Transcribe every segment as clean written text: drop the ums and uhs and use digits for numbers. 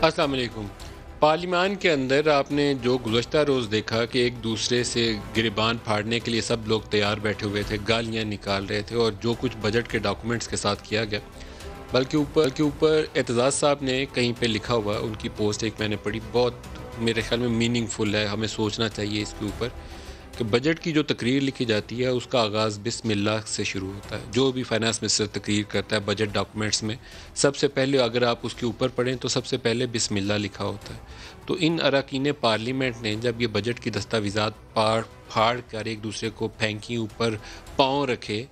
السلام علیکم۔ پارلیمان کے اندر آپ نے جو گزشتہ روز دیکھا کہ ایک دوسرے سے گریبان پھاڑنے کے لیے سب لوگ تیار بیٹھے ہوئے تھے، گالیاں نکال رہے تھے، اور جو کچھ بجٹ کے ڈاکومنٹس کے ساتھ کیا گیا، بلکہ اوپر اعتزاز صاحب نے کہیں پہ لکھا ہوا، ان کی پوسٹ ایک میں نے پڑھی، بہت میرے خیال میں میننگ فل ہے، ہمیں سوچنا چاہیے اس کے اوپر کہ بجٹ کی جو تقریر لکھی جاتی ہے اس کا آغاز بسم اللہ سے شروع ہوتا ہے۔ جو بھی فائنانس منسٹر تقریر کرتا ہے بجٹ ڈاکومنٹس میں، سب سے پہلے اگر آپ اس کے اوپر پڑھیں تو سب سے پہلے بسم اللہ لکھا ہوتا ہے۔ تو ان اراکین پارلیمنٹ نے جب یہ بجٹ کی دستاویزات پھاڑ کر ایک دوسرے کو پھینکی، اوپر پاؤں رکھے،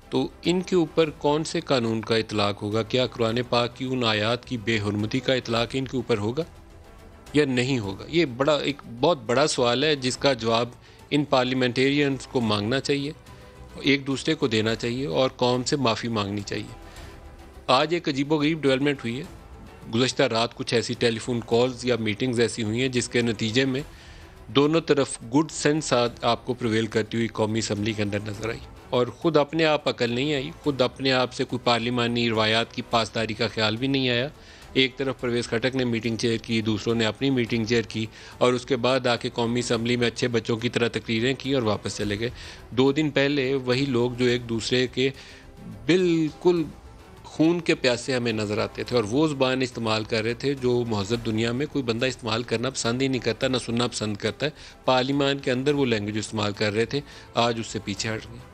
تو ان کے اوپر کون سے قانون کا اطلاق ہوگا؟ کیا قرآن پاک کی ان آیات کی بے حرمتی کا اطلاق ان کے اوپر ہوگا یا نہیں ہوگا؟ یہ ایک بہت بڑا سوال ہے جس کا جواب ان پارلیمنٹیرینز کو مانگنا چاہیے، ایک دوسرے کو دینا چاہیے اور قوم سے معافی مانگنی چاہیے۔ آج ایک عجیب و غریب ڈیولپمنٹ ہوئی ہے، گزشتہ رات کچھ ایسی ٹیلی فون کالز یا میٹنگز ایسی ہوئی ہیں جس کے نتیجے میں دونوں طرف گڈ سینس آپ کو پرویل کرتی ہوئی قومی اسمبلی کے اندر نظر آئی، اور خود اپنے آپ عقل نہیں آئی، خود اپنے آپ سے کوئی پارلیمانی روایات کی پاسداری کا خیال بھی نہیں آیا۔ ایک طرف پرویز خٹک نے میٹنگ چیئر کی، دوسروں نے اپنی میٹنگ چیئر کی، اور اس کے بعد آ کے قومی اسمبلی میں اچھے بچوں کی طرح تقریریں کی اور واپس چلے گئے۔ 2 دن پہلے وہی لوگ جو ایک دوسرے کے بالکل خون کے پیاسے ہمیں نظر آتے تھے، اور وہ زبان استعمال کر رہے تھے جو مہذب دنیا میں کوئی بندہ استعمال کرنا پسند ہی نہیں کرتا، نہ سننا پسند کرتا ہے۔ پارلیمان کے اندر وہ لینگویج استعمال کر رہے تھے، آج اس سے پیچھے ہٹ گئے۔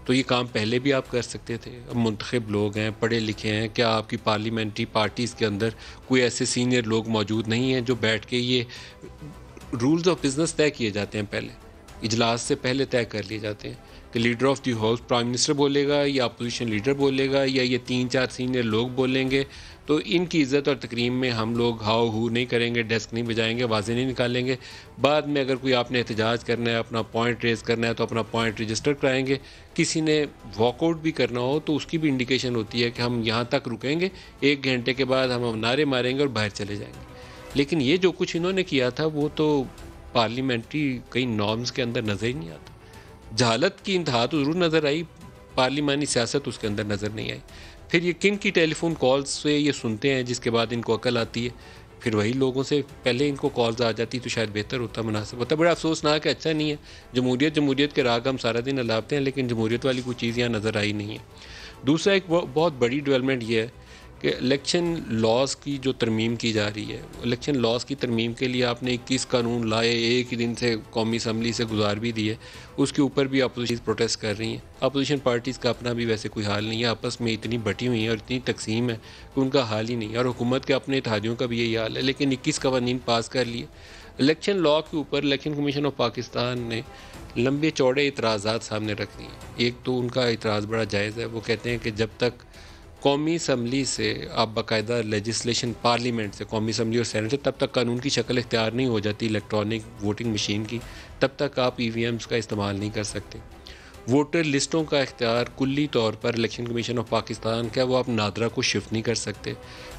تو یہ کام پہلے بھی آپ کر سکتے تھے، اب منتخب لوگ ہیں، پڑھے لکھے ہیں، کیا آپ کی پارلیمنٹری پارٹیز کے اندر کوئی ایسے سینئر لوگ موجود نہیں ہیں جو بیٹھ کے یہ رولز آف بزنس طے کیے جاتے ہیں، پہلے اجلاس سے پہلے طے کر لیے جاتے ہیں کہ leader of the house prime minister بولے گا یا اپوزیشن لیڈر بولے گا یا یہ 3-4 سینئر لوگ بولیں گے، تو ان کی عزت اور تکریم میں ہم لوگ ہاؤ ہو نہیں کریں گے، ڈیسک نہیں بجائیں گے، آوازیں نہیں نکالیں گے۔ بعد میں اگر کوئی آپ نے احتجاج کرنا ہے، اپنا پوائنٹ ریز کرنا ہے تو اپنا پوائنٹ رجسٹر کرائیں گے۔ کسی نے واک آؤٹ بھی کرنا ہو تو اس کی بھی انڈیکیشن ہوتی ہے کہ ہم یہاں تک رکیں گے، 1 گھنٹے کے بعد ہم نعرے ماریں گے اور باہر چلے جائیں گے۔ لیکن یہ جو کچھ انہوں نے کیا تھا وہ تو پارلیمنٹری کئی نارمز کے اندر نظر ہی نہیں آتا۔ جہالت کی انتہا تو ضرور نظر آئی، پارلیمانی سیاست اس کے اندر نظر نہیں آئی۔ پھر یہ کن کی ٹیلی فون کالز سے یہ سنتے ہیں جس کے بعد ان کو عقل آتی ہے؟ پھر وہی لوگوں سے پہلے ان کو کالز آ جاتی تو شاید بہتر ہوتا، مناسب ہوتا۔ بڑا افسوسناک ہے، اچھا نہیں ہے۔ جمہوریت کے راگ ہم سارا دن الاپتے ہیں، لیکن جمہوریت والی کوئی چیز یہاں نظر آئی نہیں ہے۔ دوسرا ایک بہت بڑی ڈیولپمنٹ یہ ہے کہ الیکشن لاز کی جو ترمیم کی جا رہی ہے، الیکشن لاز کی ترمیم کے لیے آپ نے 21 قانون لائے، ایک ہی دن سے قومی اسمبلی سے گزار بھی دیے، اس کے اوپر بھی اپوزیشن پروٹیسٹ کر رہی ہیں۔ اپوزیشن پارٹیز کا اپنا بھی ویسے کوئی حال نہیں ہے، آپس میں اتنی بٹی ہوئی ہیں اور اتنی تقسیم ہے کہ ان کا حال ہی نہیں ہے، اور حکومت کے اپنے اتحادیوں کا بھی یہی حال ہے، لیکن 21 قوانین پاس کر لیے۔ الیکشن لا کے اوپر الیکشن کمیشن آف پاکستان نے لمبے چوڑے اعتراضات سامنے رکھ دیے ہیں۔ ایک تو ان کا اعتراض بڑا جائز ہے، وہ کہتے ہیں کہ جب تک قومی اسمبلی سے آپ باقاعدہ لیجسلیشن، پارلیمنٹ سے، قومی اسمبلی اور سینٹ سے، تب تک قانون کی شکل اختیار نہیں ہو جاتی الیکٹرانک ووٹنگ مشین کی، تب تک آپ ای وی ایمز کا استعمال نہیں کر سکتے۔ ووٹر لسٹوں کا اختیار کلی طور پر الیکشن کمیشن آف پاکستان کا، وہ آپ نادرا کو شفٹ نہیں کر سکتے۔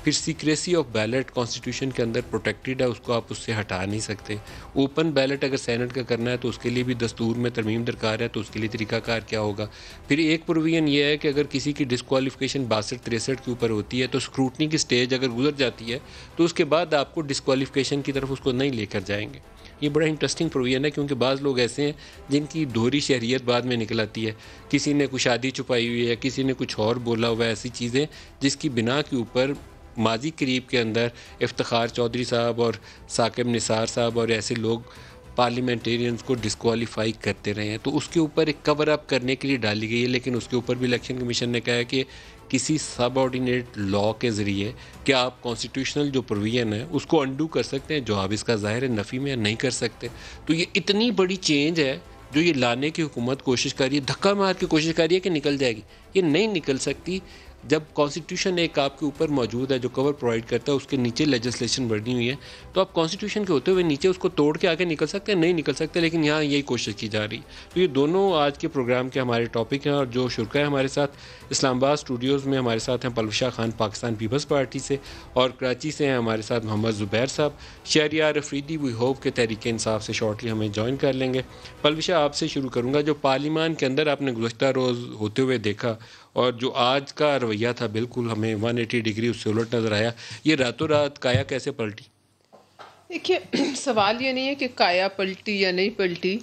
پھر سیکریسی آف بیلٹ کانسٹیٹیوشن کے اندر پروٹیکٹڈ ہے، اس کو آپ اس سے ہٹا نہیں سکتے۔ اوپن بیلٹ اگر سینٹ کا کرنا ہے تو اس کے لیے بھی دستور میں ترمیم درکار ہے، تو اس کے لیے طریقہ کار کیا ہوگا۔ پھر ایک پروویژن یہ ہے کہ اگر کسی کی ڈسکوالیفیکیشن 62-63 کے اوپر ہوتی ہے تو اسکروٹنی کی سٹیج اگر گزر جاتی ہے تو اس کے بعد آپ کو ڈسکوالیفیکیشن کی طرف اس کو نہیں لے کر جائیں گے۔ یہ بڑا انٹرسٹنگ پروویژن ہے، کیونکہ بعض لوگ ایسے ہیں جن کی دوہری شہریت بعد میں نکل آتی ہے، کسی نے کوئی شادی چھپائی ہوئی ہے، کسی نے کچھ اور بولا ہوا ہے، ایسی چیزیں جس کی بنا کے اوپر ماضی قریب کے اندر افتخار چودھری صاحب اور ثاقب نثار صاحب اور ایسے لوگ پارلیمنٹیرینز کو ڈسکوالیفائی کرتے رہے ہیں، تو اس کے اوپر ایک کور اپ کرنے کے لیے ڈالی گئی ہے۔ لیکن اس کے اوپر بھی الیکشن کمیشن نے کہا ہے کہ کسی سب آرڈینیٹ لا کے ذریعے کیا آپ کانسٹیٹیوشنل جو پروویژن ہے اس کو انڈو کر سکتے ہیں؟ جواب اس کا ظاہر ہے نفی میں نہیں کر سکتے۔ تو یہ اتنی بڑی چینج ہے جو یہ لانے کی حکومت کوشش کر رہی ہے، دھکا مار کے کوشش کر رہی ہے کہ نکل جائے گی، یہ نہیں نکل سکتی۔ جب کانسٹیٹیوشن ایک آپ کے اوپر موجود ہے جو کور پرووائڈ کرتا ہے، اس کے نیچے لیجسلیشن بڑھنی ہوئی ہے، تو آپ کانسٹیٹیوشن کے ہوتے ہوئے نیچے اس کو توڑ کے آگے نکل سکتے ہیں؟ نہیں نکل سکتے، لیکن یہاں یہی کوشش کی جا رہی ہے۔ تو یہ دونوں آج کے پروگرام کے ہمارے ٹاپک ہیں، اور جو شرکا ہے ہمارے ساتھ اسلام آباد اسٹوڈیوز میں ہمارے ساتھ ہیں پلوشہ خان پاکستان پیپلز پارٹی سے، اور کراچی سے ہیں ہمارے ساتھ محمد زبیر صاحب۔ شہریار افریدی وی ہوپ کے تحریک انصاف سے شارٹلی ہمیں جوائن کر لیں گے۔ پلوشہ آپ سے شروع کروں گا، جو پارلیمان کے اندر آپ نے گزشتہ روز ہوتے ہوئے دیکھا اور جو آج کا رویہ تھا بالکل ہمیں 180 ڈگری اس سے الٹ نظر آیا. یہ راتوں رات کایا کیسے پلٹی؟ دیکھیے سوال یہ نہیں ہے کہ کایا پلٹی یا نہیں پلٹی،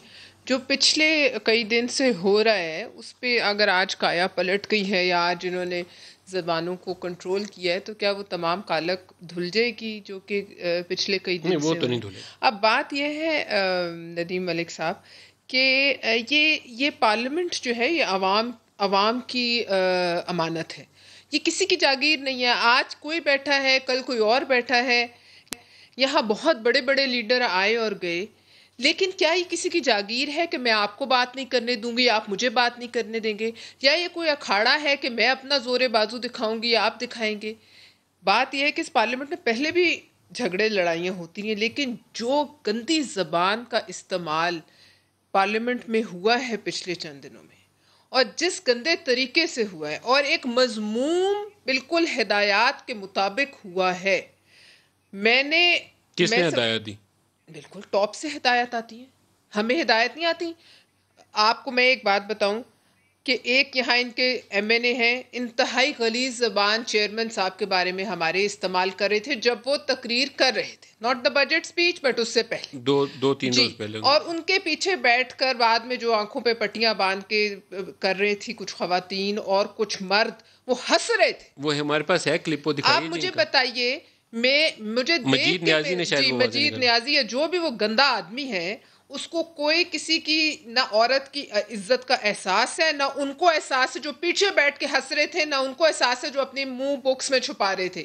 جو پچھلے کئی دن سے ہو رہا ہے اس پہ اگر آج کایا پلٹ گئی ہے یا آج انہوں نے زبانوں کو کنٹرول کیا ہے تو کیا وہ تمام کالک دھل جائے گی جو کہ پچھلے کئی دن نہیں، وہ سے تو ہو نہیں رہی. دھلے. اب بات یہ ہے ندیم ملک صاحب کہ یہ پارلیمنٹ جو ہے یہ عوام کی امانت ہے، یہ کسی کی جاگیر نہیں ہے. آج کوئی بیٹھا ہے، کل کوئی اور بیٹھا ہے، یہاں بہت بڑے بڑے لیڈر آئے اور گئے، لیکن کیا یہ کسی کی جاگیر ہے کہ میں آپ کو بات نہیں کرنے دوں گی، آپ مجھے بات نہیں کرنے دیں گے؟ یا یہ کوئی اکھاڑا ہے کہ میں اپنا زور بازو دکھاؤں گی یا آپ دکھائیں گے؟ بات یہ ہے کہ اس پارلیمنٹ میں پہلے بھی جھگڑے لڑائیاں ہوتی ہیں، لیکن جو گندی زبان کا استعمال پارلیمنٹ میں ہوا ہے پچھلے چند دنوں میں، اور جس گندے طریقے سے ہوا ہے، اور ایک مضموم بالکل ہدایات کے مطابق ہوا ہے، کس میں نے سب ہدایت دی؟ بالکل ٹاپ سے ہدایت آتی ہے، ہمیں ہدایت نہیں آتی. آپ کو میں ایک بات بتاؤں کہ ایک یہاں ان کے ایم این اے ہیں، انتہائی غلیظ زبان چیئرمین صاحب کے بارے میں ہمارے استعمال کر رہے تھے جب وہ تقریر کر رہے تھے، not the budget speech but اس سے پہلے، دو تین جی. روز پہلے. اور ان کے پیچھے بیٹھ کر بعد میں جو آنکھوں پہ پٹیاں باندھ کے کر رہی تھی کچھ خواتین اور کچھ مرد، وہ ہنس رہے تھے. وہ ہمارے پاس ہے کلپ، وہ دکھائیے آپ جی. مجھے ان کا بتائیے، مجھے مجید دیکھ کے نیازی نے شاید جی وہ واضح مجید نکالا. نیازی ہے، جو بھی وہ گندا آدمی ہے، اس کو کوئی کسی کی نہ عورت کی عزت کا احساس ہے، نہ ان کو احساس ہے جو پیچھے بیٹھ کے ہنس رہے تھے، نہ ان کو احساس ہے جو اپنے منہ بکس میں چھپا رہے تھے.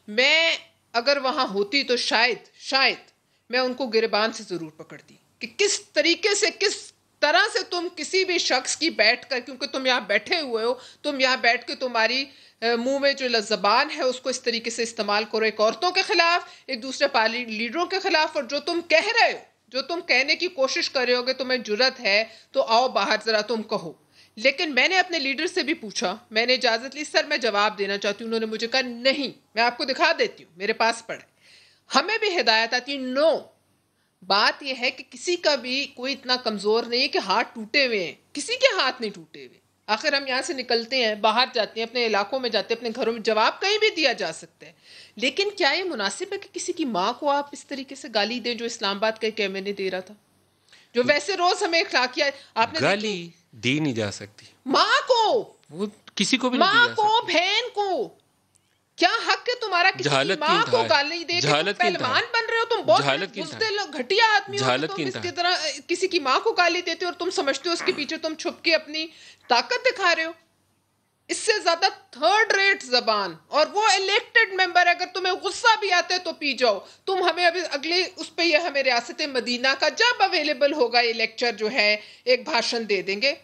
میں اگر وہاں ہوتی تو شاید میں ان کو گریبان سے ضرور پکڑتی کہ کس طریقے سے، کس طرح سے تم کسی بھی شخص کی بیٹھ کر، کیونکہ تم یہاں بیٹھے ہوئے ہو، تم یہاں بیٹھ کے تمہاری منہ میں جو زبان ہے اس کو اس طریقے سے استعمال کرو، ایک عورتوں کے خلاف، ایک دوسرے پارلی لیڈروں کے خلاف. اور جو تم کہہ رہے ہو، جو تم کہنے کی کوشش کر رہے ہو کہ تمہیں جرت ہے تو آؤ باہر ذرا تم کہو. لیکن میں نے اپنے لیڈر سے بھی پوچھا، میں نے اجازت لی، سر میں جواب دینا چاہتی ہوں. انہوں نے مجھے کہا نہیں، میں آپ کو دکھا دیتی ہوں، میرے پاس پڑھے. ہمیں بھی ہدایت آتی ہے. نو، بات یہ ہے کہ کسی کا بھی کوئی اتنا کمزور نہیں ہے کہ ہاتھ ٹوٹے ہوئے ہیں، کسی کے ہاتھ نہیں ٹوٹے ہوئے. آخر ہم یہاں سے نکلتے ہیں، باہر جاتے ہیں، اپنے علاقوں میں جاتے ہیں، اپنے گھروں میں، جواب کہیں بھی دیا جا سکتا ہے. لیکن کیا یہ مناسب ہے کہ کسی کی ماں کو آپ اس طریقے سے گالی دیں جو اسلام آباد کا ایک ایم این اے دے رہا تھا، جو ویسے روز ہمیں اخلاقیات آپ نے گالی دیکھی؟ دی نہیں جا سکتی، ماں کو، وہ کسی کو بھی نہیں دی ماں جا کو، سکتی. بہن کو، کیا حق ہے تمہارا کسی کی جہالت کی ماں کو انتہا ہے. گالی دے کے؟ تم جہالت کی انتہا پہلوان ہے. بن رہے ہو، تم بہت جہالت کی انتہا ہے. بزدل گھٹیا آدمی ہو کہ جہالت کی تم اس انتہا کی ہے. طرح کسی کی ماں کو گالی دیتے ہو اور تم سمجھتے ہو اس کے پیچھے تم چھپ کے اپنی طاقت دکھا رہے ہو. اس سے زیادہ تھرڈ ریٹ زبان، اور وہ الیکٹڈ ممبر، اگر تمہیں غصہ بھی آتا ہے تو پی جاؤ. تم ہمیں ابھی اگلے اس پہ یہ ہمیں ریاست مدینہ کا جب اویلیبل ہوگا یہ لیکچر جو ہے ایک بھاشن دے دیں گے.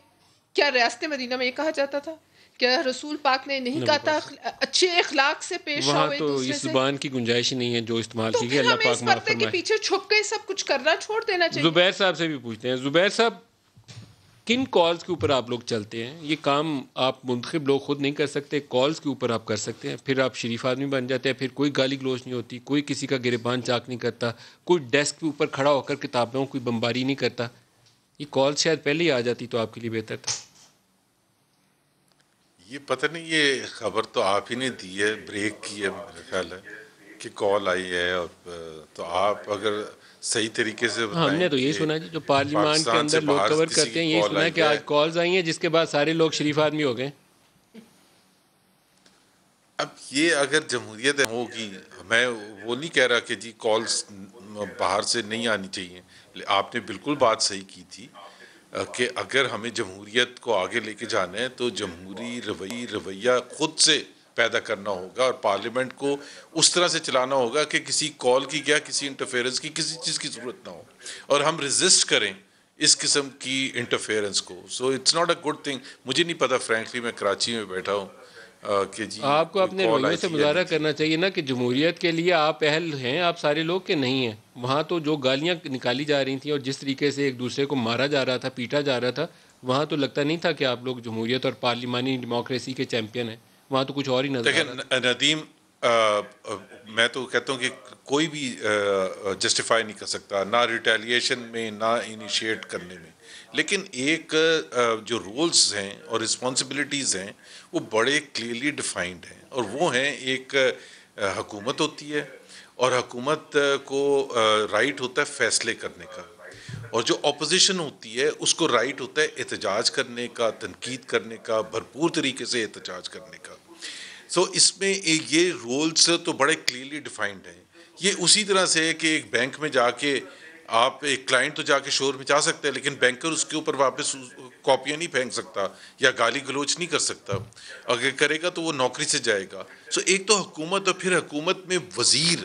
کیا ریاست مدینہ میں یہ کہا جاتا تھا؟ کیا رسول پاک نے نہیں کہا تھا اچھے اخلاق سے پیش وہاں آؤ ایک تو دوسرے اس سے؟ زبان کی گنجائش ہی نہیں ہے جو استعمال تو کی گئی. پھر اللہ ہمیں پاک اس معاف پردے کے فرمائے. پیچھے چھپ کے سب کچھ کرنا چھوڑ دینا چاہیے. زبیر صاحب سے بھی پوچھتے ہیں، زبیر صاحب کن کالز کے اوپر آپ لوگ چلتے ہیں؟ یہ کام آپ منتخب لوگ خود نہیں کر سکتے، کالز کے اوپر آپ کر سکتے ہیں، پھر آپ شریف آدمی بن جاتے ہیں، پھر کوئی گالی گلوچ نہیں ہوتی، کوئی کسی کا گریبان چاک نہیں کرتا، کوئی ڈیسک کے اوپر کھڑا ہو کر کتابوں کوئی بمباری نہیں کرتا. یہ کال شاید پہلے ہی آ جاتی تو آپ کے لیے بہتر تھا. یہ پتہ نہیں، یہ خبر تو آپ ہی نے دی ہے، بریک کی ہے میرا خیال ہے کہ کال آئی ہے. اور تو آپ اگر صحیح طریقے سے ہم بتائیں نے تو یہی کہ سنا جی، جو پارلیمان کے پاکستان سے اندر لوگ باہر کور کسی کرتے کی ہیں، یہی کال سنا ہے آئی کہ آج کالز آئی ہیں جس کے بعد سارے لوگ شریف آدمی ہو گئے. اب یہ اگر جمہوریت ہوگی، میں وہ نہیں کہہ رہا کہ جی کالز باہر سے نہیں آنی چاہیے. آپ نے بالکل بات صحیح کی تھی کہ اگر ہمیں جمہوریت کو آگے لے کے جانا ہے تو جمہوری رویہ خود سے پیدا کرنا ہوگا، اور پارلیمنٹ کو اس طرح سے چلانا ہوگا کہ کسی کال کی یا کسی انٹرفیئرنس کی، کسی چیز کی ضرورت نہ ہو، اور ہم ریزسٹ کریں اس قسم کی انٹرفیئرنس کو. So it's not a good thing. مجھے نہیں پتا فرینکلی، میں کراچی میں بیٹھا ہوں کہ جی آپ کو کوئی اپنے کال رویوں آئی سے تھی یا مظاہرہ نہیں تھی. کرنا چاہیے نا کہ جمہوریت کے لیے آپ اہل ہیں، آپ سارے لوگ کہ نہیں ہیں. وہاں تو جو گالیاں نکالی جا رہی تھیں اور جس طریقے سے ایک دوسرے کو مارا جا رہا تھا، پیٹا جا رہا تھا، وہاں تو لگتا نہیں تھا کہ آپ لوگ جمہوریت اور پارلیمانی ڈیموکریسی کے چیمپئن ہیں. وہاں تو کچھ اور ہی نظر آ رہا تھا. دیکھیں ندیم، میں تو کہتا ہوں کہ کوئی بھی جسٹیفائی نہیں کر سکتا، نہ ریٹیلیشن میں نہ انیشیٹ کرنے میں، لیکن ایک جو رولز ہیں اور رسپانسبلٹیز ہیں وہ بڑے کلیئرلی ڈیفائنڈ ہیں، اور وہ ہیں ایک حکومت ہوتی ہے، اور حکومت کو رائٹ ہوتا ہے فیصلے کرنے کا، اور جو اپوزیشن ہوتی ہے اس کو رائٹ ہوتا ہے احتجاج کرنے کا، تنقید کرنے کا، بھرپور طریقے سے احتجاج کرنے کا۔ اس میں یہ رولز تو بڑے کلیئرلی ڈیفائنڈ ہیں۔ یہ اسی طرح سے ہے کہ ایک بینک میں جا کے آپ ایک کلائنٹ تو جا کے شور مچا سکتے ہیں، لیکن بینکر اس کے اوپر واپس کاپیاں نہیں پھینک سکتا یا گالی گلوچ نہیں کر سکتا، اگر کرے گا تو وہ نوکری سے جائے گا۔ ایک تو حکومت، اور پھر حکومت میں وزیر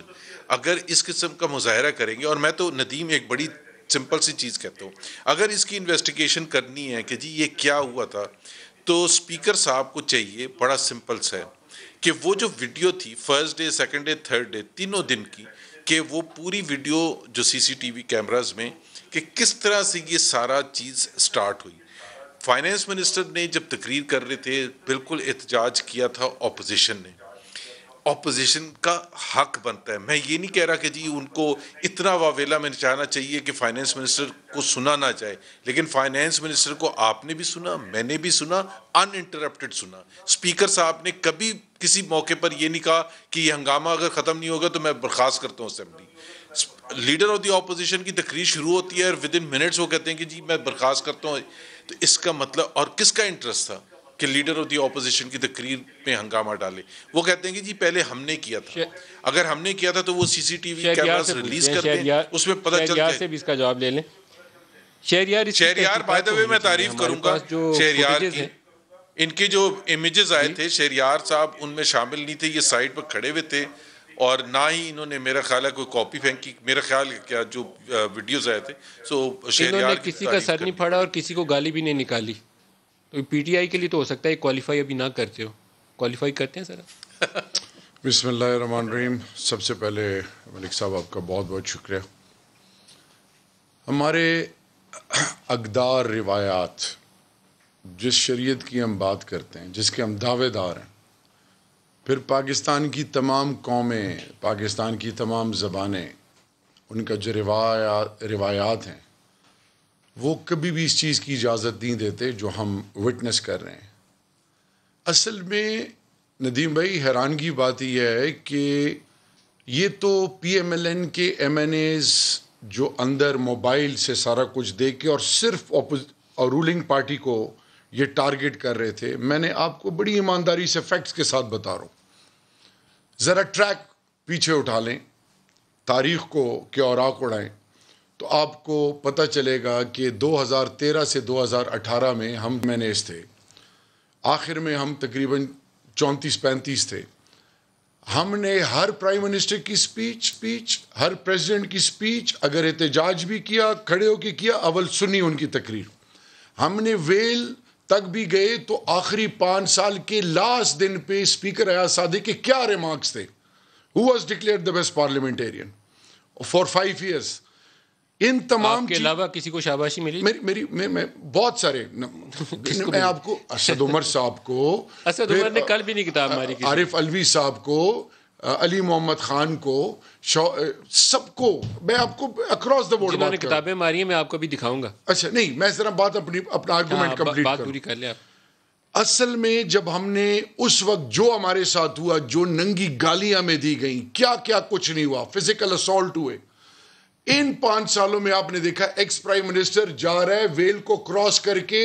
اگر اس قسم کا مظاہرہ کریں گے، اور میں تو ندیم ایک بڑی سمپل سی چیز کہتا ہوں، اگر اس کی انویسٹیگیشن کرنی ہے کہ جی یہ کیا ہوا تھا، تو اسپیکر صاحب کو چاہیے، بڑا سمپل سا ہے، کہ وہ جو ویڈیو تھی first day, second day, third day, تینوں دن کی، کہ وہ پوری ویڈیو جو سی سی ٹی وی کیمراز میں، کہ کس طرح سے یہ سارا چیز سٹارٹ ہوئی۔ فائنانس منسٹر نے جب تقریر کر رہے تھے، بالکل احتجاج کیا تھا اپوزیشن نے۔ اپوزیشن کا حق بنتا ہے، میں یہ نہیں کہہ رہا کہ جی ان کو اتنا واویلا میں چاہنا چاہیے کہ فائنانس منسٹر کو سنا نہ جائے، لیکن فائنانس منسٹر کو آپ نے بھی سنا، میں نے بھی سنا، ان انٹرپٹڈ سنا۔ اسپیکر صاحب نے کبھی کسی موقع پر یہ نہیں کہا کہ یہ ہنگامہ اگر ختم نہیں ہوگا تو میں برخاست کرتا ہوں assembly. Leader of the opposition کی تقریر شروع ہوتی ہے اور ود ان منٹس وہ کہتے ہیں کہ جی میں برخاست کرتا ہوں۔ تو اس کا مطلب، اور کس کا انٹرسٹ تھا کہ لیڈر آف دی اپوزیشن کی تقریر میں ہنگامہ ڈالے؟ وہ کہتے ہیں کہ جی پہلے ہم نے کیا تھا، اگر ہم نے کیا تھا تو وہ C C T V cameras release کر دیں، اس میں پتہ چل جائے۔ سے بھی اس کا جواب لے لیں۔ شہریار بائی دا وے میں تعریف کروں گا شہریار کی، ان کے جو امیجز آئے تھے شہریار صاحب ان میں شامل نہیں تھے، یہ سائٹ پر کھڑے ہوئے تھے، اور نہ ہی انہوں نے میرا خیال ہے کوئی کاپی پھینکی، میرا خیال ہے کیا جو ویڈیوز آئے تھے۔ انہوں نے کسی کا سر نہیں پھاڑا اور کسی کو گالی بھی نہیں نکالی۔ تو پی ٹی آئی کے لیے تو ہو سکتا ہے کوالیفائی ابھی نہ کرتے ہو، کوالیفائی کرتے ہیں سر؟ بسم اللہ الرحمن الرحیم۔ سب سے پہلے ملک صاحب آپ کا بہت بہت شکریہ۔ ہمارے اقدار، روایات، جس شریعت کی ہم بات کرتے ہیں، جس کے ہم دعوے دار ہیں، پھر پاکستان کی تمام قومیں، پاکستان کی تمام زبانیں، ان کا جو روایات ہیں، وہ کبھی بھی اس چیز کی اجازت نہیں دیتے جو ہم وٹنس کر رہے ہیں۔ اصل میں ندیم بھائی حیرانگی بات یہ ہے کہ یہ تو پی ایم ایل این کے ایم این ایز جو اندر موبائل سے سارا کچھ دیکھ کے اور صرف اور رولنگ پارٹی کو یہ ٹارگٹ کر رہے تھے۔ میں نے آپ کو بڑی ایمانداری سے فیکٹس کے ساتھ بتا رہا ہوں، ذرا ٹریک پیچھے اٹھا لیں، تاریخ کو کے اوراق اڑائیں، تو آپ کو پتہ چلے گا کہ 2013 سے 2018 میں ہم مینیج تھے، آخر میں ہم تقریباً 34-35 تھے۔ ہم نے ہر پرائم منسٹر کی سپیچ، ہر پریزیڈنٹ کی سپیچ، اگر احتجاج بھی کیا، کھڑے ہو کے کیا، اول سنی ان کی تقریر۔ ہم نے ویل تک بھی گئے تو آخری 5 سال کے لاسٹ دن پہ اسپیکر ایاز صادق کے کیا ریمارکس تھے، who was declared the best parliamentarian for 5 years۔ ان تمام کے علاوہ کسی کو شاباشی ملی؟ میں بہت سارے، میں آپ کو اسد عمر صاحب کو، اسد عمر نے کل بھی نہیں کتاب ماری، عارف علوی صاحب کو، علی محمد خان کو، سب کو، میں آپ کو اکراس دا بورڈ جنہوں نے کتابیں ماری ہیں میں آپ کو بھی دکھاؤں گا۔ اچھا نہیں، میں ذرا بات اپنا آرگومنٹ کمپلیٹ بات پوری کر لیں آپ۔ اصل میں جب ہم نے اس وقت جو ہمارے ساتھ ہوا، جو ننگی گالیاں میں دی گئیں، کیا کچھ نہیں ہوا، فزیکل اسالٹ ہوئے، ان 5 سالوں میں آپ نے دیکھا ایکس پرائم منسٹر جا رہا ہے ویل کو کراس کر کے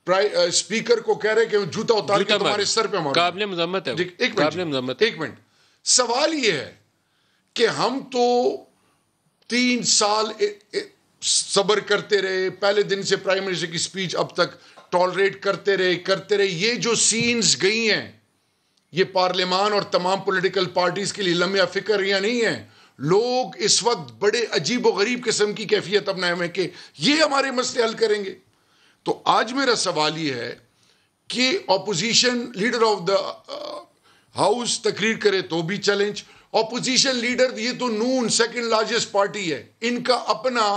اسپیکر کو کہہ رہے کہ جوتا اتار کے تمہارے سر پہ مارو۔ قابل مذمت ہے، ایک منٹ، سوال یہ ہے کہ ہم تو 3 سال صبر کرتے رہے، پہلے دن سے پرائم منسٹر کی سپیچ اب تک ٹالریٹ کرتے رہے۔ یہ جو سینز گئی ہیں، یہ پارلیمان اور تمام پولیٹیکل پارٹیز کے لیے لمحہ فکر یہ نہیں ہے۔ لوگ اس وقت بڑے عجیب و غریب قسم کی کیفیت اپنا ہے کہ یہ ہمارے مسئلے حل کریں گے۔ تو آج میرا سوال یہ ہے کہ opposition leader of the house تقریر کرے تو بھی چیلنج، اپوزیشن لیڈر، یہ تو نون سیکنڈ لارجسٹ پارٹی ہے، ان کا اپنا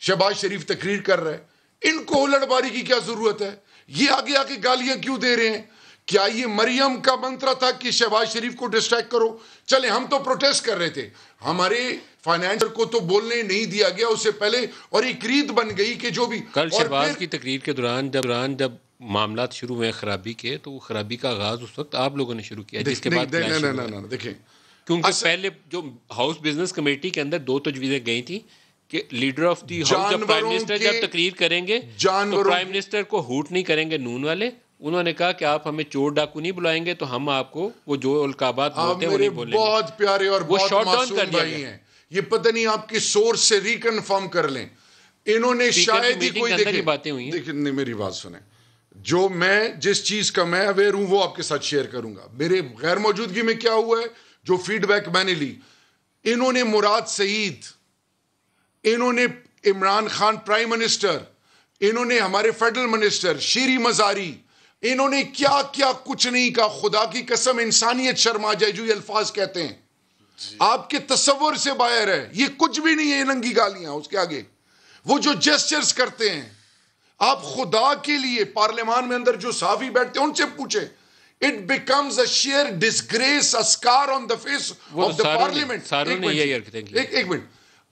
شہباز شریف تقریر کر رہا ہے، ان کو لڑباری کی کیا ضرورت ہے؟ یہ آگے آ کے گالیاں کیوں دے رہے ہیں کیا یہ مریم کا منتر تھا کہ شہباز شریف کو ڈسٹریکٹ کرو؟ چلے ہم تو پروٹیسٹ کر رہے تھے، ہمارے فائنانسر کو تو بولنے نہیں دیا گیا اس سے پہلے، اور ایک ریت بن گئی کہ جو بھی کل شہباز کی تقریر کے دوران جب معاملات شروع ہوئے خرابی کے، تو وہ خرابی کا آغاز اس وقت آپ لوگوں نے شروع کیا جس کے بعد دیکھیں، کیونکہ پہلے جو ہاؤس بزنس کمیٹی کے اندر 2 تجویزیں گئی تھیں کہ لیڈر آف دی ہاؤس جب پرائم منسٹر جب تقریر کریں گے تو پرائم منسٹر کو ہوٹ نہیں کریں گے نون والے. انہوں نے کہا کہ آپ ہمیں چور ڈاکو نہیں بلائیں گے تو ہم آپ کو وہ جو القابات بولتے ہیں وہ نہیں بولیں گے. بہت پیارے اور بہت معصوم بھائی ہیں، یہ پتہ نہیں آپ کی سورس سے ریکنفرم کر لیں. انہوں نے شاید ہی کوئی باتیں ہوئی دیکھیں میری بات سنیں، جو میں جس چیز کا میں اویئر ہوں وہ آپ کے ساتھ شیئر کروں گا. میرے غیر موجودگی میں کیا ہوا ہے، جو فیڈ بیک میں نے لی، انہوں نے مراد سعید، انہوں نے عمران خان پرائم منسٹر، انہوں نے ہمارے فیڈرل منسٹر شیری مزاری، انہوں نے کیا کیا کچھ نہیں کہا. خدا کی قسم انسانیت شرما جائے جو یہ الفاظ کہتے ہیں، آپ کے تصور سے باہر ہے. یہ کچھ بھی نہیں ہے، ننگی گالیاں اس کے آگے. وہ جو جیسچرز کرتے ہیں، آپ خدا کے لیے پارلیمان میں اندر جو صحافی بیٹھتے ہیں ان سے پوچھیں. It becomes a sheer disgrace, a scar on the face of the parliament. ایک منٹ،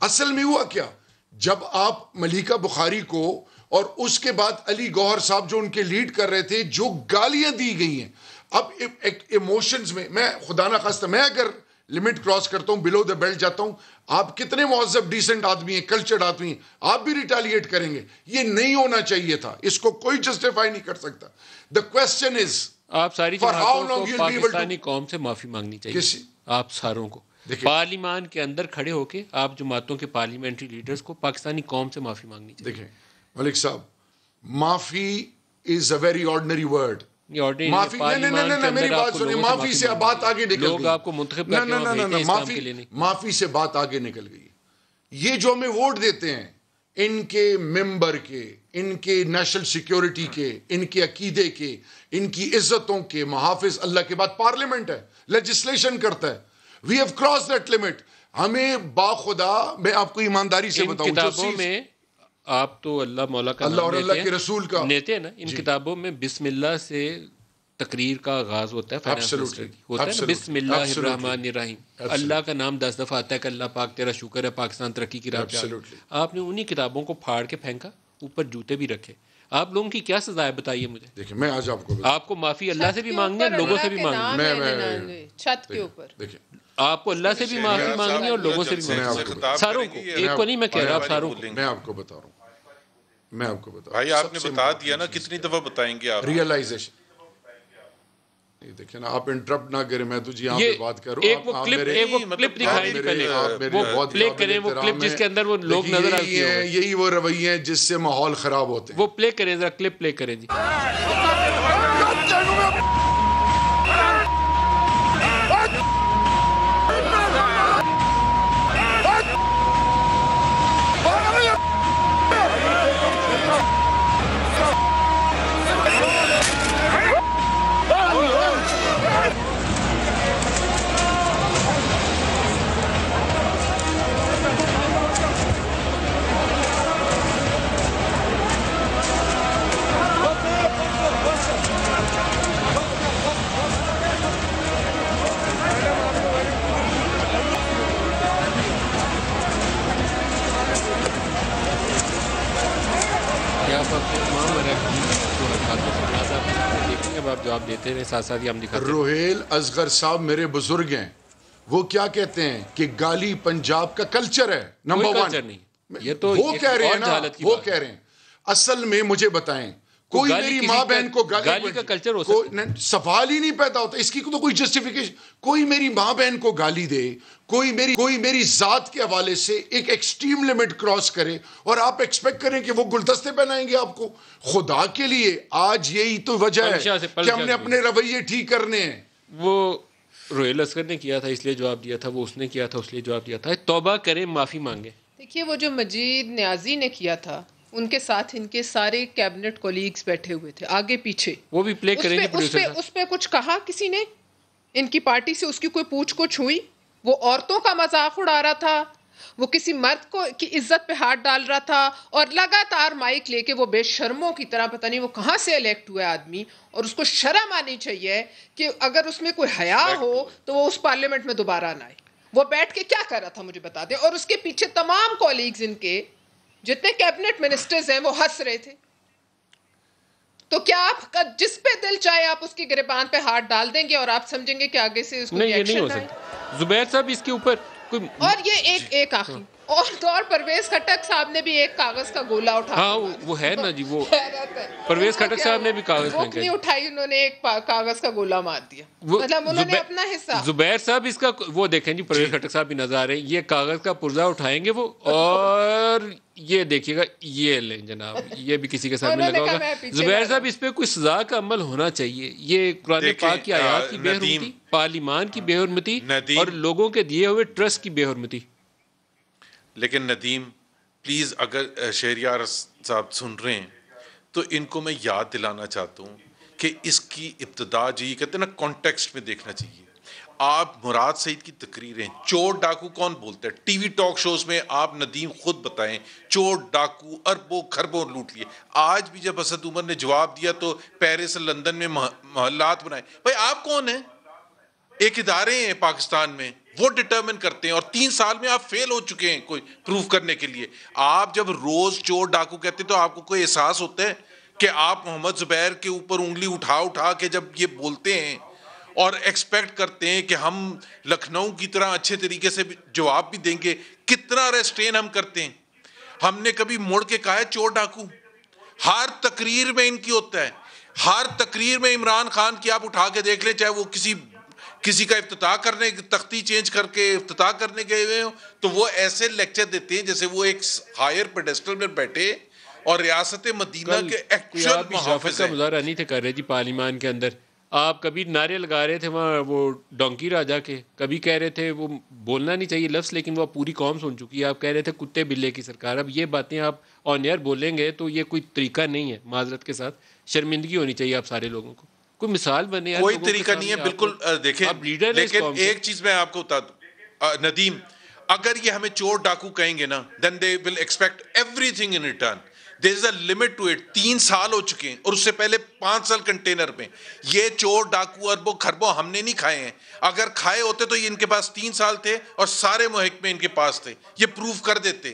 اصل میں ہوا کیا، جب آپ ملیکہ بخاری کو اور اس کے بعد علی گوہر صاحب جو ان کے لیڈ کر رہے تھے، جو گالیاں دی گئی ہیں، اب ایموشنز میں خدا نہ خواستہ میں اگر لمٹ کراس کرتا ہوں، بلو دا بیلٹ جاتا ہوں، آپ کتنے مہذب ڈیسنٹ آدمی ہیں، کلچرڈ آدمی ہیں، آپ بھی ریٹیلیٹ کریں گے. یہ نہیں ہونا چاہیے تھا، اس کو کوئی جسٹیفائی نہیں کر سکتا. دا کوسچن از آپ ساری جماعتوں کو پاکستانی قوم سے معافی مانگنی چاہیے. آپ ساروں کو پارلیمان کے اندر کھڑے ہو کے آپ جماعتوں کے پارلیمنٹری لیڈرز کو پاکستانی قوم سے معافی مانگنی چاہیے. دیکھیں ملک صاحب، معافی از اے ویری آرڈنری ورڈ. معافی میری بات سنیں، معافی سے بات آگے نکل گئی. آپ کو منتخب کر کے بھیجتے ہیں اس کام کے لیے نہیں. معافی سے بات آگے نکل گئی. یہ جو ہمیں ووٹ دیتے ہیں، ان کے ممبر کے، ان کے نیشنل سیکیورٹی کے، ان کے عقیدے کے، ان کی عزتوں کے محافظ اللہ کے بعد پارلیمنٹ ہے، لیجسلیشن کرتا ہے. We have cross that limit. ہمیں باخدا، میں آپ کو ایمانداری سے بتاؤں، کتابوں میں آپ تو اللہ مولا کا اللہ اور اللہ کے رسول کا لیتے ہیں نا، ان کتابوں میں بسم اللہ سے تقریر کا آغاز ہوتا ہے، ہوتا ہے بسم اللہ الرحمن الرحیم. اللہ کا نام 10 دفعہ آتا ہے کہ اللہ پاک تیرا شکر ہے پاکستان ترقی کی راہ پہ. آپ نے انہی کتابوں کو پھاڑ کے پھینکا، اوپر جوتے بھی رکھے. آپ لوگوں کی کیا سزا ہے بتائیے مجھے. دیکھیں میں آج آپ کو معافی اللہ سے بھی مانگنی ہے، لوگوں سے بھی مانگنی ہے. چھت کے اوپر دیکھیں آپ کو اللہ سے بھی معافی مانگنی ہے اور لوگوں سے بھی مانگنی ہے. ساروں کو، ایک کو نہیں، میں کہہ رہا آپ ساروں کو. میں آپ کو بتا رہا ہوں، میں آپ کو بتا بھائی آپ نے بتا دیا نا، کتنی دفعہ بتائیں گے آپ؟ ریئلائزیشن. دیکھیں نا، آپ انٹرپٹ نہ کریں، میں تو جی یہاں پہ بات کروں. ایک وہ کلپ دکھائیں پہلے، وہ پلے کریں، وہ کلپ جس کے اندر وہ لوگ نظر آتے ہیں. یہی وہ رویے ہیں جس سے ماحول خراب ہوتے ہیں. وہ پلے کریں ذرا، کلپ پلے کریں جی. جواب دیتے ہیں ساتھ ساتھ ہی ہم دکھاتے ہیں. روہیل اصغر صاحب میرے بزرگ ہیں، وہ کیا کہتے ہیں کہ گالی پنجاب کا کلچر ہے. نمبر 1 یہ تو وہ کہہ رہے ہیں نا، وہ کہہ رہے ہیں. اصل میں مجھے بتائیں، کوئی میری ماں بہن کو گالی کا کلچر ہو سکتا ہے؟ سوال ہی نہیں پیدا ہوتا اس کی تو کوئی جسٹیفیکیشن. کوئی میری ماں بہن کو گالی دے، کوئی میری ذات کے حوالے سے ایک ایکسٹریم لمٹ کراس کرے، اور آپ ایکسپیکٹ کریں کہ وہ گلدستے پہنائیں گے آپ کو. خدا کے لیے آج یہی تو وجہ ہے کہ ہم نے اپنے رویے ٹھیک کرنے ہیں. وہ روہیل اصغر نے کیا تھا اس لیے جواب دیا تھا، وہ اس نے کیا تھا اس لیے جواب دیا تھا. توبہ کریں، معافی مانگیں. دیکھیے وہ جو مجید نیازی نے کیا تھا، ان کے ساتھ ان کے سارے کیبنٹ کولیگز بیٹھے ہوئے تھے آگے پیچھے. وہ بھی پلے کریں گے. اس پہ کچھ کہا کسی نے ان کی پارٹی سے؟ اس کی کوئی پوچھ گچھ ہوئی؟ وہ عورتوں کا مذاق اڑا رہا تھا، وہ کسی مرد کو کی عزت پہ ہاتھ ڈال رہا تھا اور لگاتار مائک لے کے وہ بے شرموں کی طرح پتہ نہیں وہ کہاں سے الیکٹ ہوا آدمی, اور اس کو شرم آنی چاہیے کہ اگر اس میں کوئی حیا ہو تو وہ اس پارلیمنٹ میں دوبارہ نہ آئے. وہ بیٹھ کے کیا کر رہا تھا مجھے بتا دیں, اور اس کے پیچھے تمام کولیگز ان کے جتنے کیبنٹ منسٹرز ہیں وہ ہنس رہے تھے. تو کیا آپ جس پہ دل چاہے آپ اس کی گریبان پہ ہاتھ ڈال دیں گے اور آپ سمجھیں گے کہ آگے سے اس کو نہیں, یہ نہیں ہو ایکشن آئے؟ سکتا. زبیر صاحب اس کے اوپر کوئی, اور یہ ایک آخری اور پرویز خٹک صاحب نے بھی ایک کاغذ کا گولا اٹھا, ہاں وہ ہے نا جی, وہ پرویز خٹک صاحب نے بھی کاغذ بک نہیں اٹھائی, انہوں نے ایک کاغذ کا گولا مار دیا, مطلب انہوں نے اپنا حصہ. زبیر صاحب اس کا وہ دیکھیں جی, پرویز خٹک صاحب بھی نظر آ رہے ہیں, یہ کاغذ کا پرزہ اٹھائیں گے وہ, اور یہ دیکھیے گا, یہ لیں جناب, یہ بھی کسی کے سامنے لگا ہوگا. زبیر صاحب اس پہ کوئی سزا کا عمل ہونا چاہیے. یہ قرآن پاک کی آیات کی بے حرمتی, پارلیمان کی بے حرمتی اور لوگوں کے دیے ہوئے ٹرسٹ کی بے حرمتی. لیکن ندیم پلیز, اگر شہریار صاحب سن رہے ہیں تو ان کو میں یاد دلانا چاہتا ہوں کہ اس کی ابتدا جو یہ کہتے ہیں نا کانٹیکسٹ میں دیکھنا چاہیے. آپ مراد سعید کی تقریریں, چور ڈاکو کون بولتا ہے, ٹی وی ٹاک شوز میں آپ ندیم خود بتائیں, چور ڈاکو اربوں خربوں لوٹ لیے. آج بھی جب اسد عمر نے جواب دیا تو پیرس لندن میں محلات بنائے. بھائی آپ کون ہیں؟ ایک ادارے ہیں پاکستان میں, وہ ڈٹرمن کرتے ہیں, اور 3 سال میں آپ فیل ہو چکے ہیں کوئی پروف کرنے کے لیے. آپ جب روز چور ڈاکو کہتے ہیں تو آپ کو کوئی احساس ہوتا ہے کہ آپ محمد زبیر کے اوپر انگلی اٹھا کے جب یہ بولتے ہیں اور ایکسپیکٹ کرتے ہیں کہ ہم لکھنؤ کی طرح اچھے طریقے سے جواب بھی دیں گے, کتنا ریسٹرین ہم کرتے ہیں. ہم نے کبھی مڑ کے کہا ہے چور ڈاکو؟ ہر تقریر میں ان کی ہوتا ہے, ہر تقریر میں عمران خان کی آپ اٹھا کے دیکھ لیں, چاہے وہ کسی کا افتتاح کرنے, تختی چینج کر کے افتتاح کرنے گئے ہوئے ہوں, تو وہ ایسے لیکچر دیتے ہیں جیسے وہ ایک ہائر پیڈسٹل میں بیٹھے اور ریاست مدینہ کے ایکچوئل محافظ کا مظاہرہ نہیں تھے کر رہے جی پارلیمان کے اندر. آپ کبھی نعرے لگا رہے تھے وہاں وہ ڈونکی راجا کے, کبھی کہہ رہے تھے وہ بولنا نہیں چاہیے لفظ, لیکن وہ پوری قوم سن چکی ہے. آپ کہہ رہے تھے کتے بلے کی سرکار. اب یہ باتیں آپ آن ایئر بولیں گے تو یہ کوئی طریقہ نہیں ہے, معذرت کے ساتھ شرمندگی ہونی چاہیے آپ سارے لوگوں کو. کوئی مثال بنے, کوئی طریقہ نہیں ہے بالکل. دیکھیں لیکن ایک چیز میں آپ کو بتا دوں ندیم, اگر یہ ہمیں چور ڈاکو کہیں گے نا, then they will expect everything in return. There is a limit to it. 3 سال ہو چکے ہیں, اور اس سے پہلے 5 سال کنٹینر میں. یہ چور ڈاکو اربوں خربوں ہم نے نہیں کھائے ہیں. اگر کھائے ہوتے تو یہ ان کے پاس 3 سال تھے اور سارے محکمے ان کے پاس تھے, یہ پروف کر دیتے.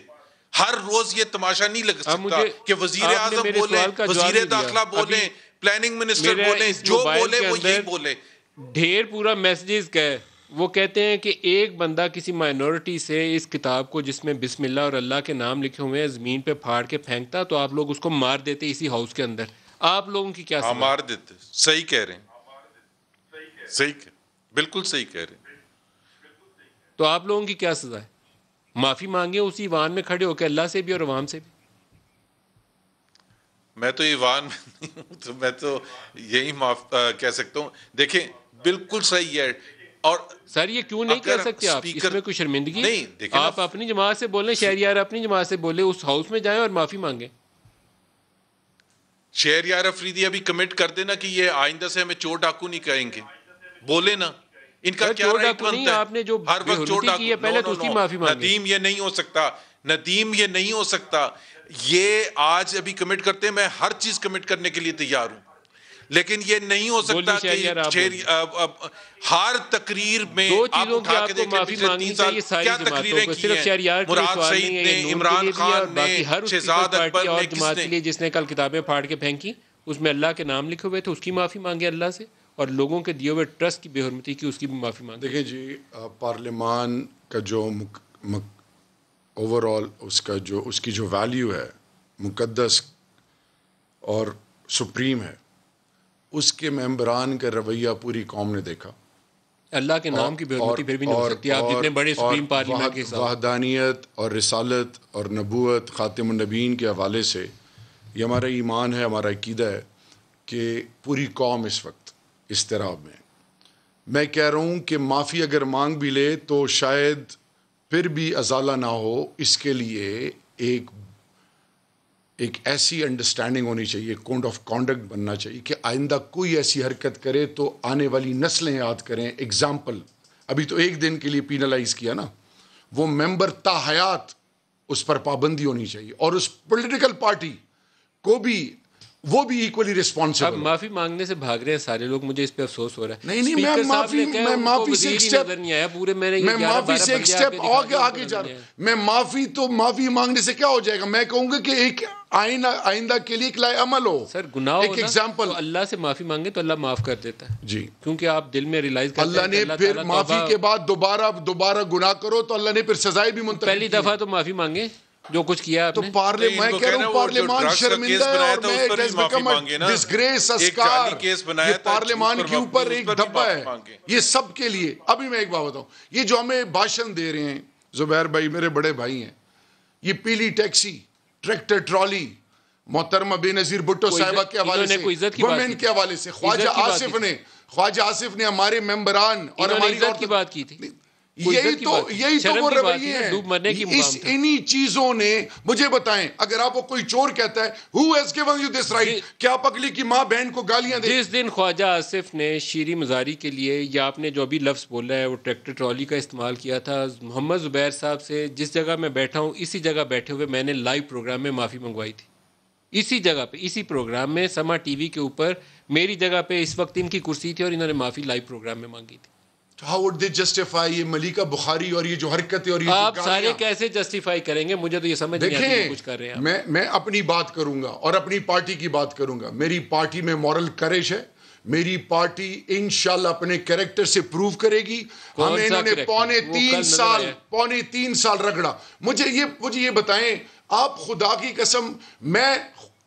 ہر روز یہ تماشا نہیں لگ سکتا کہ وزیر اعظم بولے, وزیر داخلہ بولے, پلاننگ منسٹر بولے, جو بولے وہ یہی بولے. ڈھیر پورا میسیجز کا ہے. وہ کہتے ہیں کہ ایک بندہ کسی مائنورٹی سے اس کتاب کو جس میں بسم اللہ اور اللہ کے نام لکھے ہوئے ہیں زمین پہ پھاڑ کے پھینکتا تو آپ لوگ اس کو مار دیتے اسی ہاؤس کے اندر. آپ لوگوں کی کیا سزا؟ مار دیتے. صحیح کہہ رہے ہیں, صحیح, بالکل صحیح کہہ رہے ہیں. تو آپ لوگوں کی کیا سزا ہے؟ معافی مانگے اسی ایوان میں کھڑے ہو کے, اللہ سے بھی اور عوام سے بھی. میں تو ایوان میں نہیں ہوں, تو میں تو یہی کہہ سکتا ہوں. دیکھیں بالکل صحیح ہے. اور سر یہ کیوں نہیں کہہ سکتے آپ, اس میں کوئی شرمندگی نہیں؟ آپ اپنی جماعت سے بولیں, شہریار اپنی جماعت سے بولیں, اس ہاؤس میں جائیں اور معافی مانگیں. شہریار افریدی ابھی کمٹ کر دینا کہ یہ آئندہ سے ہمیں چور ڈاکو نہیں کہیں گے, بولے نا. ان کا کیا رائٹ بنتا ہے آپ نے جو ہر وقت چور ڈاکو کی ہے پہلے تو اس کی معافی مانگیں. ندیم یہ نہیں ہو سکتا, ندیم یہ نہیں ہو سکتا. یہ آج ابھی کمٹ کرتے ہیں, میں ہر چیز کمٹ کرنے کے لیے تیار ہوں, لیکن یہ نہیں ہو سکتا کہ ہر تقریر میں آپ اٹھا کے دیکھ لیں کیا تقریریں کی ہیں. مراد سعید نے, عمران خان نے, شہزاد اکبر نے, جماعت کے لیے جس نے کل کتابیں پھاڑ کے پھینکی اس میں اللہ کے نام لکھے ہوئے تھے, اس کی معافی مانگے اللہ سے, اور لوگوں کے دیے ہوئے ٹرسٹ کی بے حرمتی کی اس کی بھی معافی مانگے. دیکھیں جی, پارلیمان کا جو اوور آل اس کی جو ویلیو ہے, مقدس اور سپریم ہے, اس کے ممبران کا رویہ پوری قوم نے دیکھا. اللہ کے نام کی بے حرمتی پھر بھی نہیں ہو سکتی. آپ جتنے بڑے سپریم پارلیمنٹ کے ساتھ وحدانیت اور رسالت اور نبوت خاتم النبیین کے حوالے سے یہ ہمارا ایمان ہے, ہمارا عقیدہ ہے کہ پوری قوم اس وقت اضطراب میں. میں کہہ رہا ہوں کہ معافی اگر مانگ بھی لے تو شاید پھر بھی ازالہ نہ ہو. اس کے لیے ایک ایسی انڈرسٹینڈنگ ہونی چاہیے, کوڈ آف کانڈکٹ بننا چاہیے کہ آئندہ کوئی ایسی حرکت کرے تو آنے والی نسلیں یاد کریں. ایگزامپل, ابھی تو 1 دن کے لیے پینلائز کیا نا, وہ ممبر تا حیات اس پر پابندی ہونی چاہیے, اور اس پولیٹیکل پارٹی کو بھی وہ بھی ایکولی ریسپانسبل. اب معافی مانگنے سے بھاگ رہے ہیں سارے لوگ, مجھے اس پہ افسوس ہو رہا ہے. نہیں میں معافی سے ایک سٹیپ آگے جا رہا ہوں. میں معافی مانگنے سے کیا ہو جائے گا, میں کہوں گا کہ ایک آئندہ کے لیے ایک لائے عمل ہو. سر گناہ ہو ایک ایگزامپل, اللہ سے معافی مانگے تو اللہ معاف کر دیتا ہے جی, کیونکہ آپ دل میں ریلائز کرتے ہیں اللہ نے پھر معافی کے بعد دوبارہ گناہ کرو تو اللہ نے پھر سزائیں بھی منتخب. پہلی دفعہ تو معافی مانگے جو کچھ کیا تو میں کہہ رہا ہوں پارلیمان شرمندہ ہے, اور میں اٹ ہیز بیکم اے ڈسگریس, اسکار. یہ پارلیمان کے اوپر ایک دھبا ہے یہ سب کے لیے. ابھی میں ایک بات بتاؤں, یہ جو ہمیں بھاشن دے رہے ہیں زبیر بھائی, میرے بڑے بھائی ہیں, یہ پیلی ٹیکسی, ٹریکٹر ٹرالی, محترمہ بے نظیر بھٹو صاحبہ کے حوالے سے, وومن کے حوالے سے, خواجہ آصف نے ہمارے ممبران اور ہماری عزت کی بات کی تھی. یہی تو وہ رویے ہیں. انہی چیزوں نے, مجھے بتائیں اگر آپ کو کوئی چور کہتا ہے who has given you this right, کیا آپ اگلی کی ماں بہن کو گالیاں دیں؟ جس دن خواجہ آصف نے شیریں مزاری کے لیے, یا آپ نے جو ابھی لفظ بولا ہے وہ ٹریکٹر ٹرالی کا استعمال کیا تھا, محمد زبیر صاحب سے جس جگہ میں بیٹھا ہوں اسی جگہ بیٹھے ہوئے میں نے لائیو پروگرام میں معافی منگوائی تھی. اسی جگہ پہ, اسی پروگرام میں, سما ٹی وی کے اوپر میری جگہ پہ اس وقت ان کی کرسی تھی اور انہوں نے معافی لائیو پروگرام میں مانگی تھی. How would they justify یہ ملیکہ بخاری اور یہ جو حرکتیں اور یہ آپ سارے کیسے جسٹیفائی کریں گے؟ مجھے تو یہ سمجھ نہیں آتی کچھ کر رہے ہیں. میں اپنی بات کروں گا اور اپنی پارٹی کی بات کروں گا. میری پارٹی میں مورل کریج ہے, میری پارٹی انشاءاللہ اپنے کریکٹر سے پروو کرے گی. ہمیں انہوں نے پونے تین سال رگڑا. مجھے یہ بتائیں آپ, خدا کی قسم میں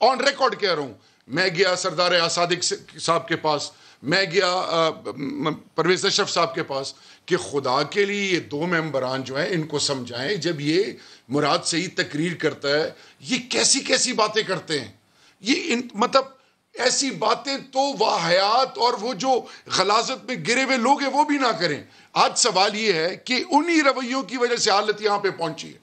آن ریکارڈ کہہ رہا ہوں, میں گیا سردار صادق صاحب کے پاس, میں گیا پرویز اشرف صاحب کے پاس, کہ خدا کے لیے یہ دو ممبران جو ہیں ان کو سمجھائیں, جب یہ مراد صحیح تقریر کرتا ہے یہ کیسی باتیں کرتے ہیں, یہ مطلب ایسی باتیں تو واحیات اور وہ جو غلاظت میں گرے ہوئے لوگ ہیں وہ بھی نہ کریں. آج سوال یہ ہے کہ انہی رویوں کی وجہ سے حالت یہاں پہ پہنچی ہے.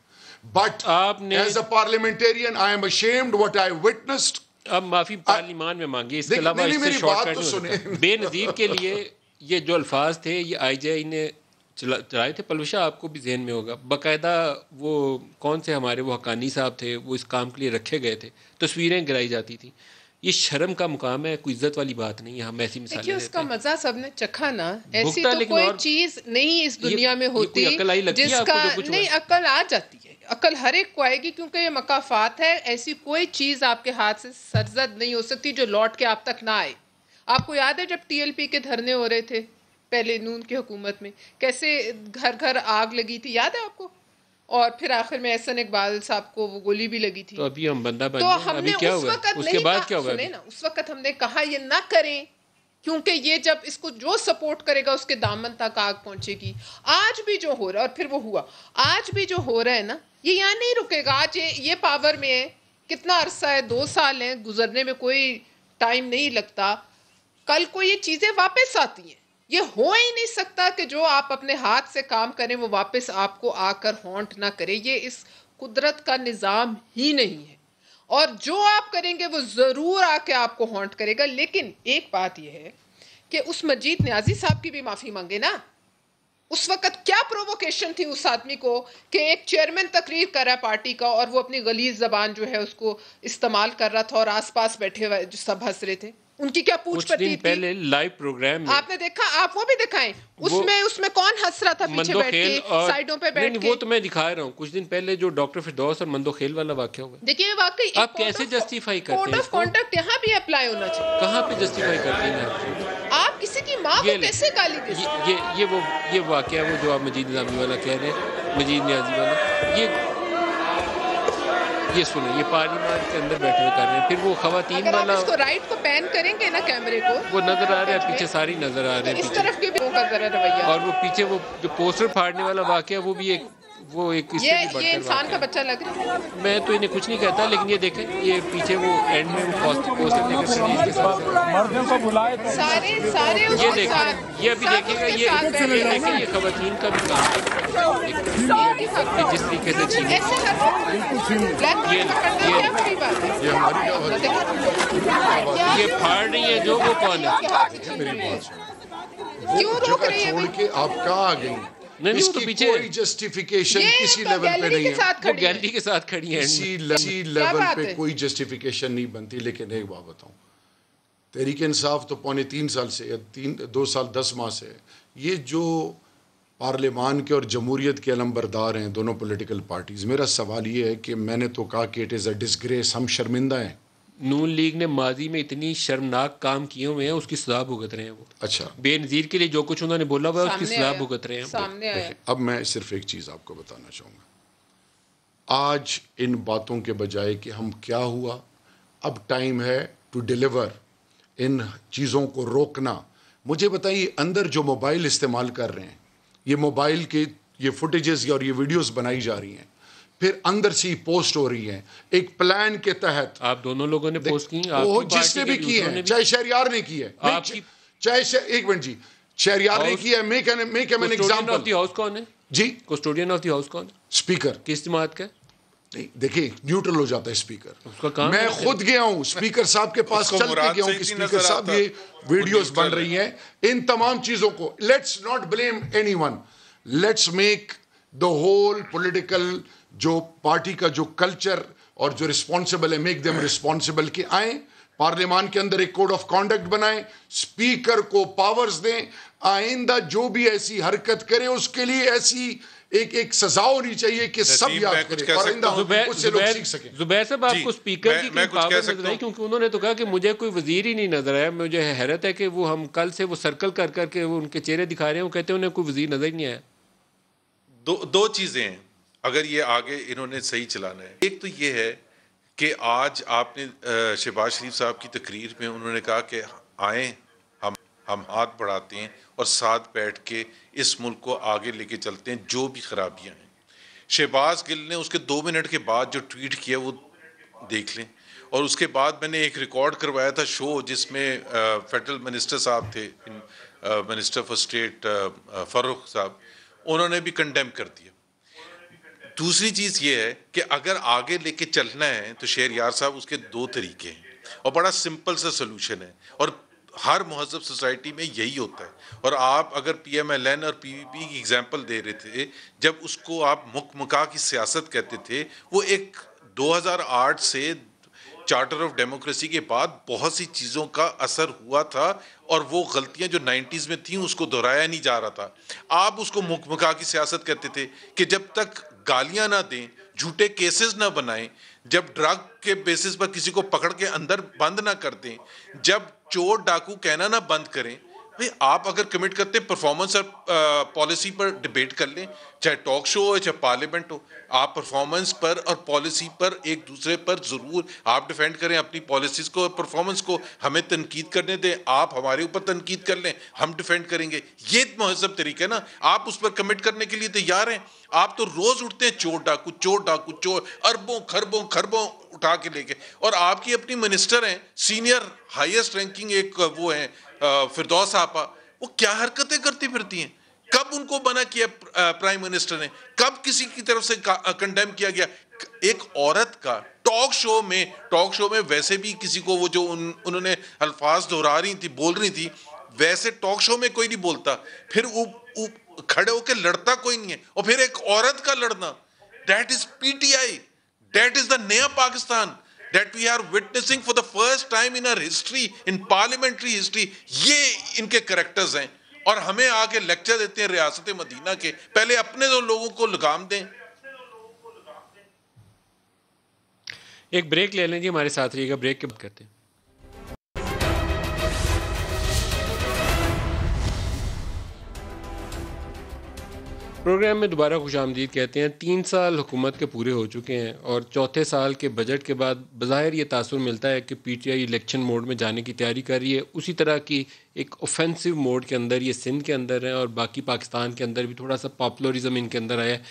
But as a parliamentarian I am ashamed what I witnessed. اب معافی پارلیمان میں مانگی, اس کے علاوہ اس سے شارٹ کٹ نہیں ہوتا. بے نظیر کے لیے یہ جو الفاظ تھے یہ آئی جے آئی نے چلائے تھے. پلوشہ آپ کو بھی ذہن میں ہوگا, باقاعدہ وہ کون سے ہمارے وہ حقانی صاحب تھے, وہ اس کام کے لیے رکھے گئے تھے, تصویریں گرائی جاتی تھیں. یہ شرم کا مقام ہے, کوئی عزت والی بات نہیں ہے. ہم ایسی مثالیں دیتے ہیں. اس کا مزہ سب نے چکھا نا, ایسی تو کوئی چیز نہیں اس دنیا میں ہوتی جس کا نہیں, عقل آ جاتی ہے, عقل ہر ایک کو آئے گی, کیونکہ یہ مقافات ہے. ایسی کوئی چیز آپ کے ہاتھ سے سرزد نہیں ہو سکتی جو لوٹ کے آپ تک نہ آئے. آپ کو یاد ہے جب ٹی ایل پی کے دھرنے ہو رہے تھے پہلے نون کی حکومت میں, کیسے گھر آگ لگی تھی, یاد ہے آپ کو؟ اور پھر آخر میں احسن اقبال صاحب کو وہ گولی بھی لگی تھی. تو ابھی ہم بندہ بن تو ہم نے اس وقت اس کے بعد کیا ہوا, اس وقت ہم نے کہا یہ نہ کریں, کیونکہ یہ جب اس کو جو سپورٹ کرے گا اس کے دامن تک آگ پہنچے گی. آج بھی جو ہو رہا ہے, اور پھر وہ ہوا, آج بھی جو ہو رہا ہے نا, یہ یہاں نہیں رکے گا. آج یہ پاور میں ہے, کتنا عرصہ ہے, 2 سال ہیں, گزرنے میں کوئی ٹائم نہیں لگتا. کل کو یہ چیزیں واپس آتی ہیں. یہ ہو ہی نہیں سکتا کہ جو آپ اپنے ہاتھ سے کام کریں وہ واپس آپ کو آ کر ہانٹ نہ کرے. یہ اس قدرت کا نظام ہی نہیں ہے, اور جو آپ کریں گے وہ ضرور آ کے آپ کو ہانٹ کرے گا. لیکن ایک بات یہ ہے کہ اس مجید نیازی صاحب کی بھی معافی مانگے نا. اس وقت کیا پرووکیشن تھی اس آدمی کو کہ ایک چیئرمین تقریر کر رہا ہے پارٹی کا, اور وہ اپنی غلیظ زبان جو ہے اس کو استعمال کر رہا تھا, اور آس پاس بیٹھے ہوئے جو سب ہنس رہے تھے, ان کی کیا پوچھ پڑتی تھی. پہلے لائیو پروگرام میں آپ نے دیکھا, آپ وہ بھی دکھائیں, اس میں کون ہنس رہا تھا پیچھے بیٹھ کے, سائیڈوں پہ بیٹھ کے. وہ تو میں دکھا رہا ہوں. کچھ دن پہلے جو ڈاکٹر فردوس اور مندو خیل والا واقعہ ہوا, دیکھیے واقعی آپ کیسے جسٹیفائی کرتے ہیں؟ کوڈ آف کانڈکٹ یہاں بھی اپلائی ہونا چاہیے. کہاں پہ جسٹیفائی کرتے ہیں آپ کسی کی ماں کو کیسے گالی دے سکتے ہیں؟ یہ واقعہ وہ جو آپ مجید نظامی والا کہہ رہے ہیں, مجید نیازی والا, یہ سنیں, یہ پارلیمان کے اندر بیٹھے ہوئے کر رہے ہیں. پھر وہ خواتین والا, اگر آپ اس کو رائٹ کو پین کریں گے نا کیمرے کو, وہ نظر آ رہا ہے پیچھے, ساری نظر آ رہے ہیں اس طرف کے بھی کا ذرا رویہ, اور وہ پیچھے وہ جو پوسٹر پھاڑنے والا واقعہ وہ بھی ایک اس سے بھی یہ انسان کا بچہ لگ رہا ہے. میں تو انہیں کچھ نہیں کہتا, لیکن یہ دیکھیں یہ پیچھے وہ اینڈ میں وہ پوسٹر لے کر سریز کے ساتھ مردوں کو بلائے تھے سارے یہ دیکھیں, یہ ابھی دیکھیں گا, یہ دیکھیں یہ خواتین کا بھی کام ہے جس طریقے سے چھینے. یہ پھاڑ رہی ہے جو وہ کون ہے, کیوں روک رہی ہے چھوڑ کے آپ کہاں آ گئی؟ نہیں، اس وہ تو کی پیچھے کوئی جسٹیفیکیشن کسی لیول پہ نہیں ہے، وہ گیلری کے ساتھ کھڑی ہیں. کسی لیول پہ کوئی جسٹیفیکیشن نہیں بنتی. لیکن ایک بات بتاؤں، تحریک انصاف تو 3.25 سال سے یا 2 سال 10 ماہ سے یہ جو پارلیمان کے اور جمہوریت کے علمبردار ہیں دونوں پولیٹیکل پارٹیز، میرا سوال یہ ہے کہ میں نے تو کہا کہ اٹ از اے ڈسگریس، ہم شرمندہ ہیں. نون لیگ نے ماضی میں اتنی شرمناک کام کیے ہوئے ہیں، اس کی سزا بھگت رہے ہیں وہ. اچھا، بے نظیر کے لیے جو کچھ انہوں نے بولا ہوا ہے اس کی سزا بھگت رہے ہیں. سامنے آیا. اب میں صرف ایک چیز آپ کو بتانا چاہوں گا. آج ان باتوں کے بجائے کہ ہم کیا ہوا، اب ٹائم ہے ٹو ڈیلیور، ان چیزوں کو روکنا. مجھے بتائیے، اندر جو موبائل استعمال کر رہے ہیں، یہ موبائل کے یہ فوٹیجز اور یہ ویڈیوز بنائی جا رہی ہیں، پھر اندر سے ہی پوسٹ ہو رہی ہیں ایک پلان کے تحت. آپ دونوں لوگوں نے پوسٹ کی، وہ جس نے بھی کی ہے، چاہے شہریار نے کی ہے، چاہے ایک منٹ جی، شہریار نے کی ہے. Make an example. Of the house کون ہے جی؟ کسٹوڈین آف دی ہاؤس کون ہے؟ اسپیکر. کس جماعت کا؟ نہیں دیکھیں، نیوٹرل ہو جاتا ہے اسپیکر. اس کا کام میں خود گیا ہوں اسپیکر صاحب کے پاس، چل کے گیا ہوں کہ اسپیکر صاحب یہ ویڈیوز بن رہی ہیں. ان تمام چیزوں کو let's not blame any one, let's make the whole political جو پارٹی کا جو کلچر اور جو رسپانسبل ہے، میک دیم رسپانسبل، کہ آئیں پارلیمان کے اندر ایک کوڈ آف کانڈکٹ بنائیں، اسپیکر کو پاورز دیں، آئندہ جو بھی ایسی حرکت کرے اس کے لیے ایسی ایک سزا ہونی چاہیے کہ سب یاد کریں اور آئندہ اس سے لوگ سیکھ سکیں. زبیر صاحب، آپ کو اسپیکر کی پاور نظر آئی؟ کیونکہ انہوں نے تو کہا کہ مجھے کوئی وزیر ہی نہیں نظر آیا. مجھے حیرت ہے کہ وہ ہم کل سے وہ سرکل کر کر کے ان کے چہرے دکھا رہے ہیں، وہ کہتے ہیں انہیں کوئی وزیر نظر ہی نہیں آیا. دو چیزیں ہیں اگر یہ آگے انہوں نے صحیح چلانا ہے. ایک تو یہ ہے کہ آج آپ نے شہباز شریف صاحب کی تقریر میں انہوں نے کہا کہ آئیں ہم ہاتھ بڑھاتے ہیں اور ساتھ بیٹھ کے اس ملک کو آگے لے کے چلتے ہیں جو بھی خرابیاں ہیں. شہباز گل نے اس کے 2 منٹ کے بعد جو ٹویٹ کیا وہ دیکھ لیں. اور اس کے بعد میں نے ایک ریکارڈ کروایا تھا شو جس میں فیڈرل منسٹر صاحب تھے، منسٹر فار اسٹیٹ فاروق صاحب، انہوں نے بھی کنڈیم کر دیا. دوسری چیز یہ ہے کہ اگر آگے لے کے چلنا ہے تو شہریار صاحب اس کے 2 طریقے ہیں اور بڑا سمپل سا سلوشن ہے، اور ہر مہذب سوسائٹی میں یہی ہوتا ہے. اور آپ اگر پی ایم ایل این اور پی وی پی کی ایگزامپل دے رہے تھے، جب اس کو آپ مکا کی سیاست کہتے تھے، وہ ایک 2008 سے چارٹر آف ڈیموکریسی کے بعد بہت سی چیزوں کا اثر ہوا تھا اور وہ غلطیاں جو 90s میں تھیں اس کو دہرایا نہیں جا رہا تھا. آپ اس کو مکا کی سیاست کہتے تھے کہ جب تک گالیاں نہ دیں، جھوٹے کیسز نہ بنائیں، جب ڈرگ کے بیسس پر کسی کو پکڑ کے اندر بند نہ کر دیں، جب چور ڈاکو کہنا نہ بند کریں. آپ اگر کمٹ کرتے ہیں پرفارمنس اور پالیسی پر ڈیبیٹ کر لیں، چاہے ٹاک شو ہو چاہے پارلیمنٹ ہو. آپ پرفارمنس پر اور پالیسی پر ایک دوسرے پر ضرور آپ ڈیفینڈ کریں اپنی پالیسیز کو اور پرفارمنس کو. ہمیں تنقید کرنے دیں، آپ ہمارے اوپر تنقید کر لیں، ہم ڈیفینڈ کریں گے. یہ مہذب طریقہ ہے نا. آپ اس پر کمٹ کرنے کے لیے تیار ہیں؟ آپ تو روز اٹھتے ہیں چور ڈاکو چور ڈاکو چور، اربوں خربوں اٹھا کے لے کے. اور آپ کی اپنی منسٹر ہیں، سینئر ہائیسٹ رینکنگ ایک وہ ہیں فردوس آپا، وہ کیا حرکتیں کرتی پھرتی ہیں. کب ان کو منع کیا پرائم منسٹر نے؟ کب کسی کی طرف سے کنڈیم کیا گیا؟ ایک عورت کا ٹاک شو میں ویسے بھی کسی کو وہ جو انہوں نے الفاظ دہرا رہی تھی بول رہی تھی، ویسے ٹاک شو میں کوئی نہیں بولتا، پھر کھڑے ہو کے لڑتا کوئی نہیں ہے. اور پھر ایک عورت کا لڑنا، that is P T I, that is the نیا Pakistan that we are witnessing for the first time in our history, in parliamentary history. یہ ان کے کریکٹرز ہیں اور ہمیں آگے لیکچر دیتے ہیں ریاست مدینہ کے. پہلے اپنے دو لوگوں کو لگام دیں. ایک بریک لے لیں جی، ہمارے ساتھ رہیے گا، بریک کے بعد کرتے ہیں. پروگرام میں دوبارہ خوش آمدید کہتے ہیں. 3 سال حکومت کے پورے ہو چکے ہیں اور چوتھے سال کے بجٹ کے بعد بظاہر یہ تاثر ملتا ہے کہ P T I election mode میں جانے کی تیاری کر رہی ہے. اسی طرح کی ایک اوفینسو موڈ کے اندر یہ سندھ کے اندر ہے اور باقی پاکستان کے اندر بھی تھوڑا سا پاپولرزم ان کے اندر آیا ہے،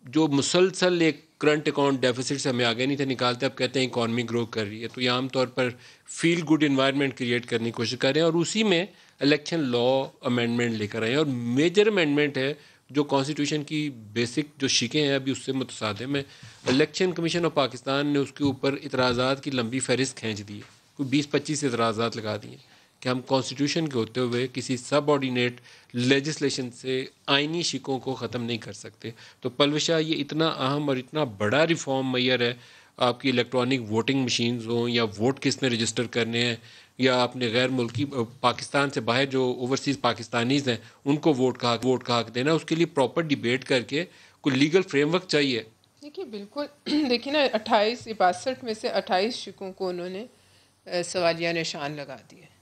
جو مسلسل ایک کرنٹ اکاؤنٹ ڈیفیسٹ سے ہمیں آگے نہیں تھے نکالتے. اب کہتے ہیں اکانومی گرو کر رہی ہے، تو یہ عام طور پر فیل گڈ انوائرمنٹ کریٹ کرنے کی کوشش کر رہے ہیں اور اسی میں الیکشن لا امینڈمنٹ لے کر آئے ہیں. اور میجر امینڈمنٹ ہے جو کانسٹیٹیوشن کی بیسک جو شکیں ہیں ابھی اس سے متصادم ہے. الیکشن کمیشن آف پاکستان نے اس کے اوپر اعتراضات کی لمبی فہرست کھینچ دی ہے، کوئی 20-25 اعتراضات لگا دیے کہ ہم کانسٹیٹیوشن کے ہوتے ہوئے کسی سب آرڈینیٹ لیجسلیشن سے آئینی شکوں کو ختم نہیں کر سکتے. تو پلوشا یہ اتنا اہم اور اتنا بڑا ریفارم میئر ہے. آپ کی الیکٹرانک ووٹنگ مشینز ہوں یا ووٹ کس نے رجسٹر کرنے ہیں یا اپنے غیر ملکی پاکستان سے باہر جو اوورسیز پاکستانیز ہیں ان کو ووٹ کا حق دینا, اس کے لیے پراپر ڈیبیٹ کر کے کوئی لیگل فریم ورک چاہیے. دیکھیے بالکل, دیکھیے نا 62 میں سے 28 شکوں کو انہوں نے سوالیہ نشان لگا دیے.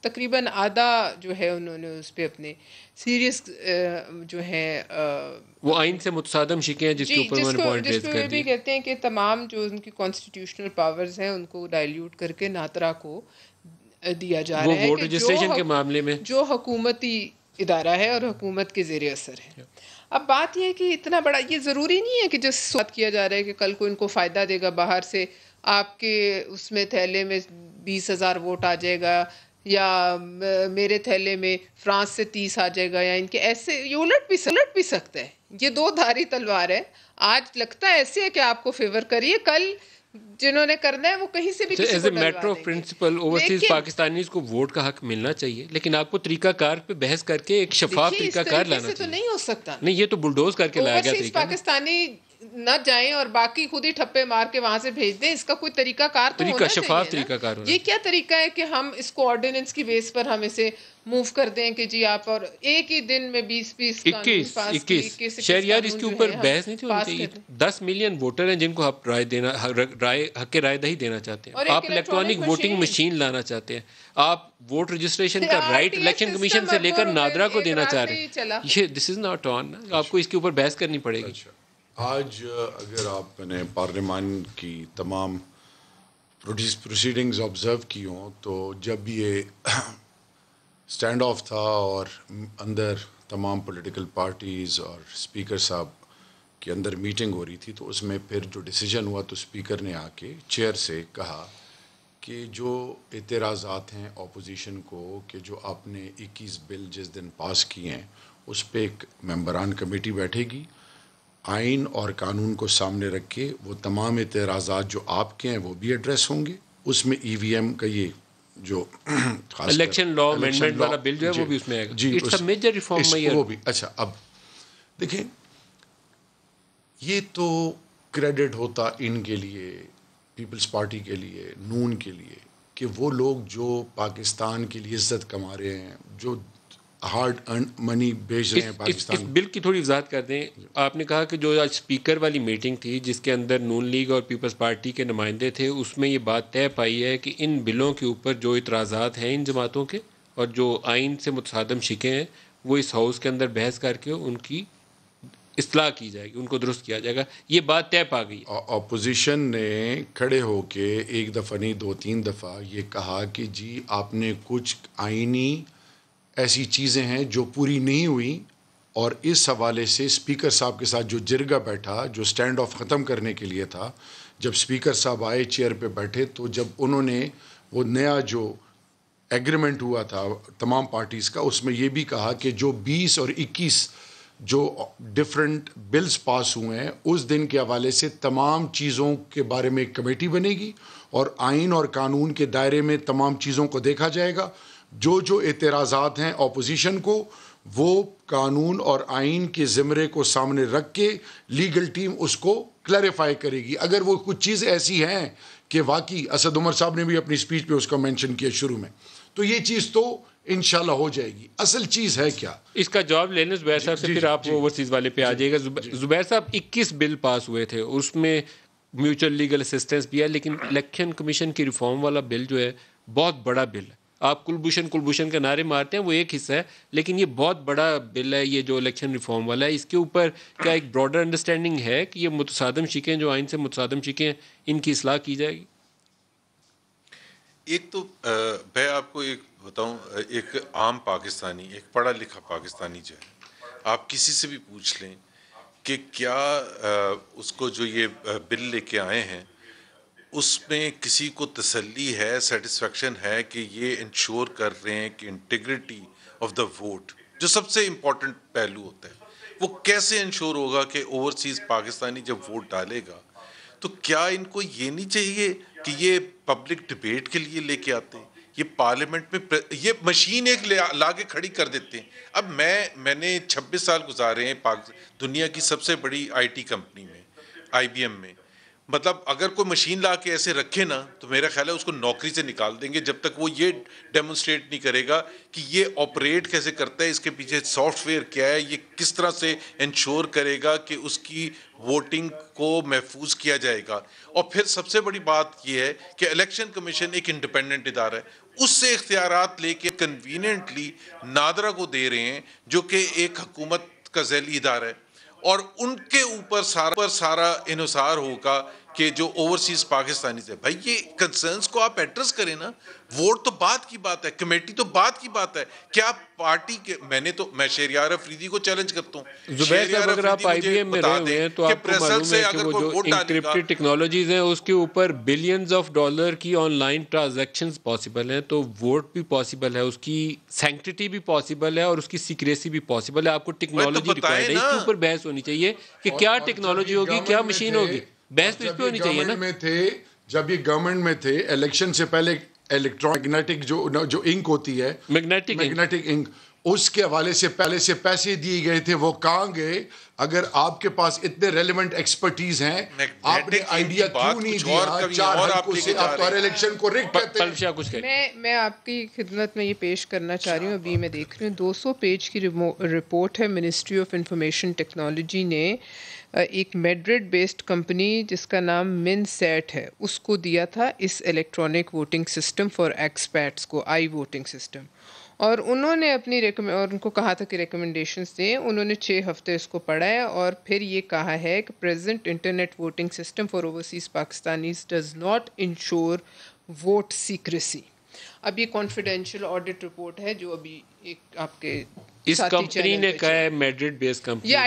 تقریباً آدھا جو ہے انہوں نے اس پہ اپنے سیریس جو ہے وہ آئین سے متصادم شکیں ہیں جس کے اوپر انہوں نے پوائنٹ ریز کر دی. بھی کہتے ہیں کہ تمام جو ان کی کانسٹیٹیوشنل پاورز ہیں ان کو ڈائلیوٹ کر کے ناترا کو دیا جا رہا ہے, ووٹ رجسٹریشن کے معاملے میں جو حکومتی ادارہ ہے اور حکومت کے زیر اثر ہے. اب بات یہ ہے کہ اتنا بڑا یہ ضروری نہیں ہے کہ جس بات کیا جا رہا ہے کہ کل کو ان کو فائدہ دے گا باہر سے آپ کے اس میں تھیلے میں 20,000 ووٹ آ جائے گا یا میرے تھیلے میں فرانس سے 30 آ جائے گا, یا ان کے ایسے یہ الٹ بھی سکتا ہے. یہ دو دھاری تلوار ہے. آج لگتا ہے ایسے ہے کہ آپ کو فیور کریے, کل جنہوں نے کرنا ہے وہ کہیں سے بھی as a matter of principle overseas Pakistanis کو ووٹ کا حق ملنا چاہیے, لیکن آپ کو طریقہ کار پہ بحث کر کے ایک شفاف طریقہ کار لانا چاہیے. تو نہیں ہو سکتا, نہیں یہ تو بلڈوز کر کے لایا گیا طریقہ. پاکستانی نہ جائیں اور باقی خود ہی ٹھپے مار کے وہاں سے بھیج دیں, اس کا کوئی طریقہ کار تو ہونا چاہیے. شفاف طریقہ کار ہونا. یہ کیا طریقہ ہے کہ ہم اس کو آرڈیننس کی بیس پر ہم اسے موو کر دیں کہ جی آپ اور ایک ہی دن میں 20 شہریار اس کے اوپر بحث نہیں تھی. 10 ملین ووٹر ہیں جن کو آپ حق رائے دہی دینا چاہتے ہیں. آپ الیکٹرانک ووٹنگ مشین لانا چاہتے ہیں. آپ ووٹ رجسٹریشن کا رائٹ الیکشن کمیشن سے لے کر نادرا کو دینا چاہ رہے ہیں. یہ دس از ناٹ آن. آپ کو اس کے اوپر بحث کرنی پڑے گی. آج اگر آپ نے پارلیمان کی تمام پروسیڈنگز آبزرو کی ہوں تو جب یہ اسٹینڈ آف تھا اور اندر تمام پولیٹیکل پارٹیز اور اسپیکر صاحب کے اندر میٹنگ ہو رہی تھی, تو اس میں پھر جو ڈیسیجن ہوا تو اسپیکر نے آ کے چیئر سے کہا کہ جو اعتراضات ہیں اپوزیشن کو کہ جو آپ نے 21 بل جس دن پاس کیے ہیں اس پہ ایک ممبران کمیٹی بیٹھے گی, آئین اور قانون کو سامنے رکھ کے وہ تمام اعتراضات جو آپ کے ہیں وہ بھی ایڈریس ہوں گے. اس میں ای وی ایم کا یہ جو الیکشن لا امینڈمنٹ والا بل جو ہے وہ بھی اس میں آئے گا. جی اٹس اے میجر ریفارم وہ بھی. اچھا اب دیکھیں یہ تو کریڈٹ ہوتا ان کے لیے, پیپلز پارٹی کے لیے, نون کے لیے, کہ وہ لوگ جو پاکستان کے لیے عزت کما رہے ہیں, جو ہارڈ ارن منی بیچ رہے ہیں پاکستان. اس بل کی تھوڑی وضاحت کر دیں. آپ نے کہا کہ جو آج اسپیکر والی میٹنگ تھی جس کے اندر نون لیگ اور پیپلز پارٹی کے نمائندے تھے, اس میں یہ بات طے پائی ہے کہ ان بلوں کے اوپر جو اعتراضات ہیں ان جماعتوں کے اور جو آئین سے متصادم شکیں ہیں وہ اس ہاؤس کے اندر بحث کر کے ان کی اصلاح کی جائے گی, ان کو درست کیا جائے گا. یہ بات طے پا گئی. اپوزیشن نے کھڑے ہو کے ایک دفعہ نہیں 2-3 دفعہ یہ کہا کہ جی آپ نے کچھ آئینی ایسی چیزیں ہیں جو پوری نہیں ہوئی, اور اس حوالے سے اسپیکر صاحب کے ساتھ جو جرگہ بیٹھا جو اسٹینڈ آف ختم کرنے کے لیے تھا, جب اسپیکر صاحب آئے چیئر پہ بیٹھے تو جب انہوں نے وہ نیا جو ایگریمنٹ ہوا تھا تمام پارٹیز کا اس میں یہ بھی کہا کہ جو 20 اور 21 جو ڈفرینٹ بلز پاس ہوئے ہیں اس دن کے حوالے سے تمام چیزوں کے بارے میں ایک کمیٹی بنے گی اور آئین اور قانون کے دائرے میں تمام چیزوں کو دیکھا جائے گا. جو اعتراضات ہیں اپوزیشن کو وہ قانون اور آئین کے زمرے کو سامنے رکھ کے لیگل ٹیم اس کو کلیریفائی کرے گی. اگر وہ کچھ چیزیں ایسی ہیں کہ واقعی اسد عمر صاحب نے بھی اپنی سپیچ پہ اس کا مینشن کیا شروع میں, تو یہ چیز تو انشاءاللہ ہو جائے گی. اصل چیز ہے کیا, اس کا جواب لینے زبیر صاحب سے پھر آپ اوورسیز والے پہ آ جائے گا. زبیر صاحب 21 بل پاس ہوئے تھے, اس میں میوچل لیگل اسسٹنس بھی ہے, لیکن الیکشن کمیشن کی ریفارم والا بل جو ہے بہت بڑا بل ہے. آپ کلبھوشن کے نعرے مارتے ہیں وہ ایک حصہ ہے, لیکن یہ بہت بڑا بل ہے یہ جو الیکشن ریفارم والا ہے. اس کے اوپر کیا ایک براڈر انڈرسٹینڈنگ ہے کہ یہ متصادم شکیں جو آئین سے متصادم شکیں ان کی اصلاح کی جائے گی؟ ایک تو میں آپ کو ایک بتاؤں, ایک عام پاکستانی, ایک پڑھا لکھا پاکستانی جو ہے, آپ کسی سے بھی پوچھ لیں کہ کیا اس کو جو یہ بل لے کے آئے ہیں اس میں کسی کو تسلی ہے, سیٹسفیکشن ہے کہ یہ انشور کر رہے ہیں کہ انٹیگریٹی آف دا ووٹ جو سب سے امپورٹنٹ پہلو ہوتا ہے وہ کیسے انشور ہوگا کہ اوورسیز پاکستانی جب ووٹ ڈالے گا تو کیا ان کو یہ نہیں چاہیے کہ یہ پبلک ڈبیٹ کے لیے لے کے آتے ہیں؟ یہ پارلیمنٹ میں یہ مشین ایک لا کے کھڑی کر دیتے ہیں. اب میں نے 26 سال گزارے ہیں دنیا کی سب سے بڑی آئی ٹی کمپنی میں, آئی بی ایم میں. مطلب اگر کوئی مشین لا کے ایسے رکھے نا تو میرا خیال ہے اس کو نوکری سے نکال دیں گے جب تک وہ یہ ڈیمونسٹریٹ نہیں کرے گا کہ یہ آپریٹ کیسے کرتا ہے, اس کے پیچھے سافٹ ویئر کیا ہے, یہ کس طرح سے انشور کرے گا کہ اس کی ووٹنگ کو محفوظ کیا جائے گا. اور پھر سب سے بڑی بات یہ ہے کہ الیکشن کمیشن ایک انڈیپینڈنٹ ادارہ ہے, اس سے اختیارات لے کے کنوینئنٹلی نادرا کو دے رہے ہیں جو کہ ایک حکومت کا ذیلی ادارہ ہے, اور ان کے اوپر سارا انحصار ہوگا کہ جو اوورسیز پاکستانی سے. بھائی یہ کنسرنز کو آپ ایڈریس کریں نا, ووٹ تو بات کی بات ہے, کمیٹی تو بات کی بات ہے. کیا پارٹی کے میں شہریار افریدی کو چیلنج کرتا ہوں, زبیر صاحب اگر آپ آئی بی ایم میں رہے ہوئے ہیں تو آپ کو معلوم ہے کہ وہ جو انکرپٹڈ ٹیکنالوجیز ہیں اس کے اوپر بلینز آف ڈالر کی آن لائن ٹرانزیکشنز پاسبل ہیں, تو ووٹ بھی پاسبل ہے, اس کی سینکٹیٹی بھی پاسبل ہے اور اس کی سیکریسی بھی پاسبل ہے. آپ کو ٹیکنالوجی ریکوائرڈ ہے, اس کے اوپر بحث ہونی چاہیے کہ کیا ٹیکنالوجی ہوگی, کیا مشین ہوگی. بحث تو اس پہ ہونی چاہیے نا. جب یہ گورنمنٹ میں تھے الیکشن سے پہلے میگنیٹک جو انک ہوتی ہے, میگنیٹک انک, اس کے حوالے سے پہلے سے پیسے دیے گئے تھے, وہ کہاں گئے؟ اگر آپ کے پاس اتنے ریلیونٹ ایکسپرٹیز ہیں, آپ نے آئیڈیا کیوں نہیں دیا؟ 4 حلقوں سے آپ تو ہر الیکشن کو رگ کہتے ہیں. میں آپ کی خدمت میں یہ پیش کرنا چاہ رہی ہوں, ابھی میں دیکھ رہی ہوں 200 پیج کی رپورٹ ہے منسٹری آف انفارمیشن ٹیکنالوجی نے ایک میڈرڈ بیسڈ کمپنی جس کا نام من سیٹ ہے اس کو دیا تھا اس electronic voting system for expats کو, آئی ووٹنگ سسٹم, اور انہوں نے اپنی اور ان کو کہا تھا کہ ریکمنڈیشنز دیں. انہوں نے 6 ہفتے اس کو پڑھا ہے اور پھر یہ کہا ہے کہ present internet voting system for overseas Pakistanis does not ensure vote secrecy. اب یہ کانفیڈینشیل آڈٹ رپورٹ ہے جو ابھی ایک آپ کے اس کمپنی نے کہا ہے, میڈرڈ بیس کمپنی, یہ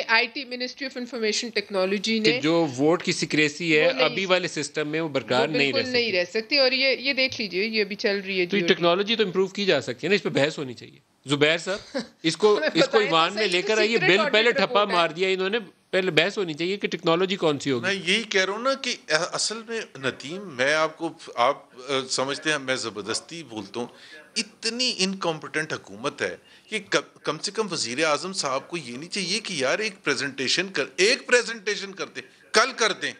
I T ministry of information technology نے, جو ووٹ کی سیکریسی ہے ابھی والے سسٹم میں وہ برقرار نہیں رہ سکتی. اور یہ دیکھ لیجئے یہ ابھی چل رہی ہے, تو یہ ٹیکنالوجی تو امپروو کی جا سکتی ہے نا, اس پہ بحث ہونی چاہیے. زبیر صاحب اس کو ایوان میں لے کر آئیے, بل پہلے ٹھپا مار دیا انہوں نے, پہلے بحث ہونی چاہیے کہ ٹیکنالوجی کون سی ہوگی. میں یہی کہہ رہا ہوں نا کہ اصل میں ندیم, میں آپ سمجھتے ہیں میں زبردستی بولتا ہوں, اتنی انکمپیٹنٹ حکومت ہے کہ کم سے کم وزیر اعظم صاحب کو یہ نہیں چاہیے کہ یار ایک پریزنٹیشن کرتے, کل کر دیں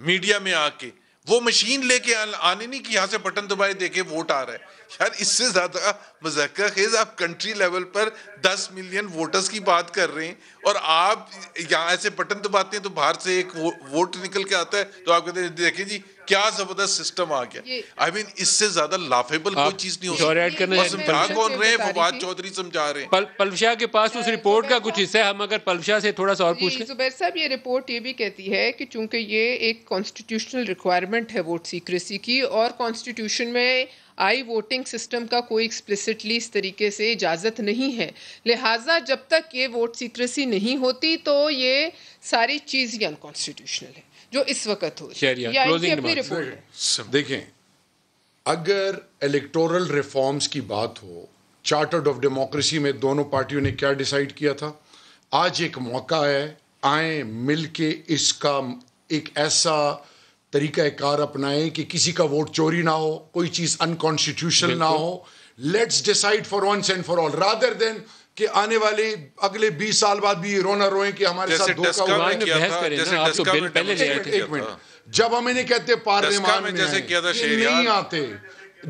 میڈیا میں آ کے, وہ مشین لے کے آنے نہیں کہ یہاں سے بٹن دبائے دیکھے ووٹ آ رہا ہے. یار اس سے زیادہ مذاکرہ خیز آپ کنٹری لیول پر 10 ملین ووٹرز کی بات کر رہے ہیں اور آپ یہاں ایسے بٹن دباتے ہیں تو باہر سے ایک ووٹ نکل کے آتا ہے, تو آپ کہتے ہیں دیکھیں جی کیا زبردست سسٹم آ گیا. آئی مین اس سے زیادہ لافیبل کوئی چیز نہیں ہو سکتی. سمجھا کون رہے ہیں؟ فواد چودھری سمجھا رہے ہیں. پلوشا کے پاس اس رپورٹ کا کچھ حصہ ہے, ہم اگر پلوشا سے تھوڑا سا اور پوچھ لیں. زبیر صاحب یہ رپورٹ یہ بھی کہتی ہے کہ چونکہ یہ ایک کانسٹیٹیوشنل ریکوائرمنٹ ہے ووٹ سیکریسی کی, اور کانسٹیٹیوشن میں آئی ووٹنگ سسٹم کا کوئی ایکسپلیسٹلی اس طریقے سے اجازت نہیں ہے, لہٰذا جب تک یہ ووٹ سیکریسی نہیں ہوتی تو یہ ساری چیز انکانسٹیٹیوشنل ہے جو اس وقت ہو رہی ہے. دیکھیں, اگر الیکٹورل ریفارمز کی بات ہو, چارٹرڈ آف ڈیموکریسی میں دونوں پارٹیوں نے کیا ڈیسائیڈ کیا تھا, آج ایک موقع ہے, آئیں مل کے اس کا ایک ایسا طریقہ کار اپنائیں کہ کسی کا ووٹ چوری نہ ہو, کوئی چیز انکانسٹیٹیوشنل نہ ہو. Let's decide for once and for all rather than کہ آنے والے اگلے 20 سال بعد بھی رونا روئیں کہ ہمارے ساتھ دھوکہ ہوا. ایک منٹ, جب ہم انہیں کہتے پارلیمان میں نہیں آتے,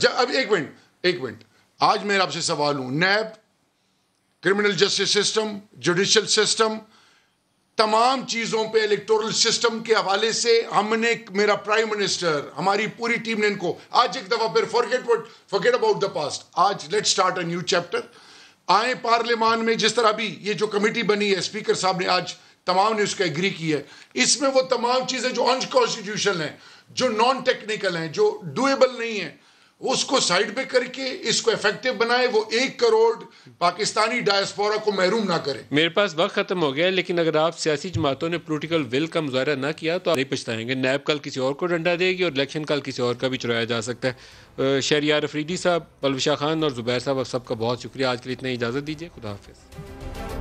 اب ایک منٹ, آج میرا آپ سے سوال ہوں, NAB, criminal justice system, judicial system, تمام چیزوں پہ الیکٹورل سسٹم کے حوالے سے ہم نے, میرا پرائم منسٹر, ہماری پوری ٹیم نے ان کو آج ایک دفعہ پھر forget about the past, آج let's start a new chapter. آئیں پارلیمان میں, جس طرح بھی یہ جو کمیٹی بنی ہے, اسپیکر صاحب نے آج تمام نے اس کا ایگری کی ہے, اس میں وہ تمام چیزیں جو انکانسٹیٹیوشنل ہیں, جو نان ٹیکنیکل ہیں, جو ڈویبل نہیں ہیں, اس کو سائڈ پہ کر کے اس کو ایفیکٹو بنائے, وہ 1 کروڑ پاکستانی ڈائسپورا کو محروم نہ کرے. میرے پاس وقت ختم ہو گیا, لیکن اگر آپ سیاسی جماعتوں نے پولیٹیکل ول کا مظاہرہ نہ کیا تو آپ نہیں پچھتائیں گے. نیب کل کسی اور کو ڈنڈا دے گی اور الیکشن کل کسی اور کا بھی چرایا جا سکتا ہے. شہریار افریدی صاحب, پلوشا خان اور زبیر صاحب, آپ سب کا بہت شکریہ. آج کے لیے اتنا اجازت دیجیے. خدا حافظ.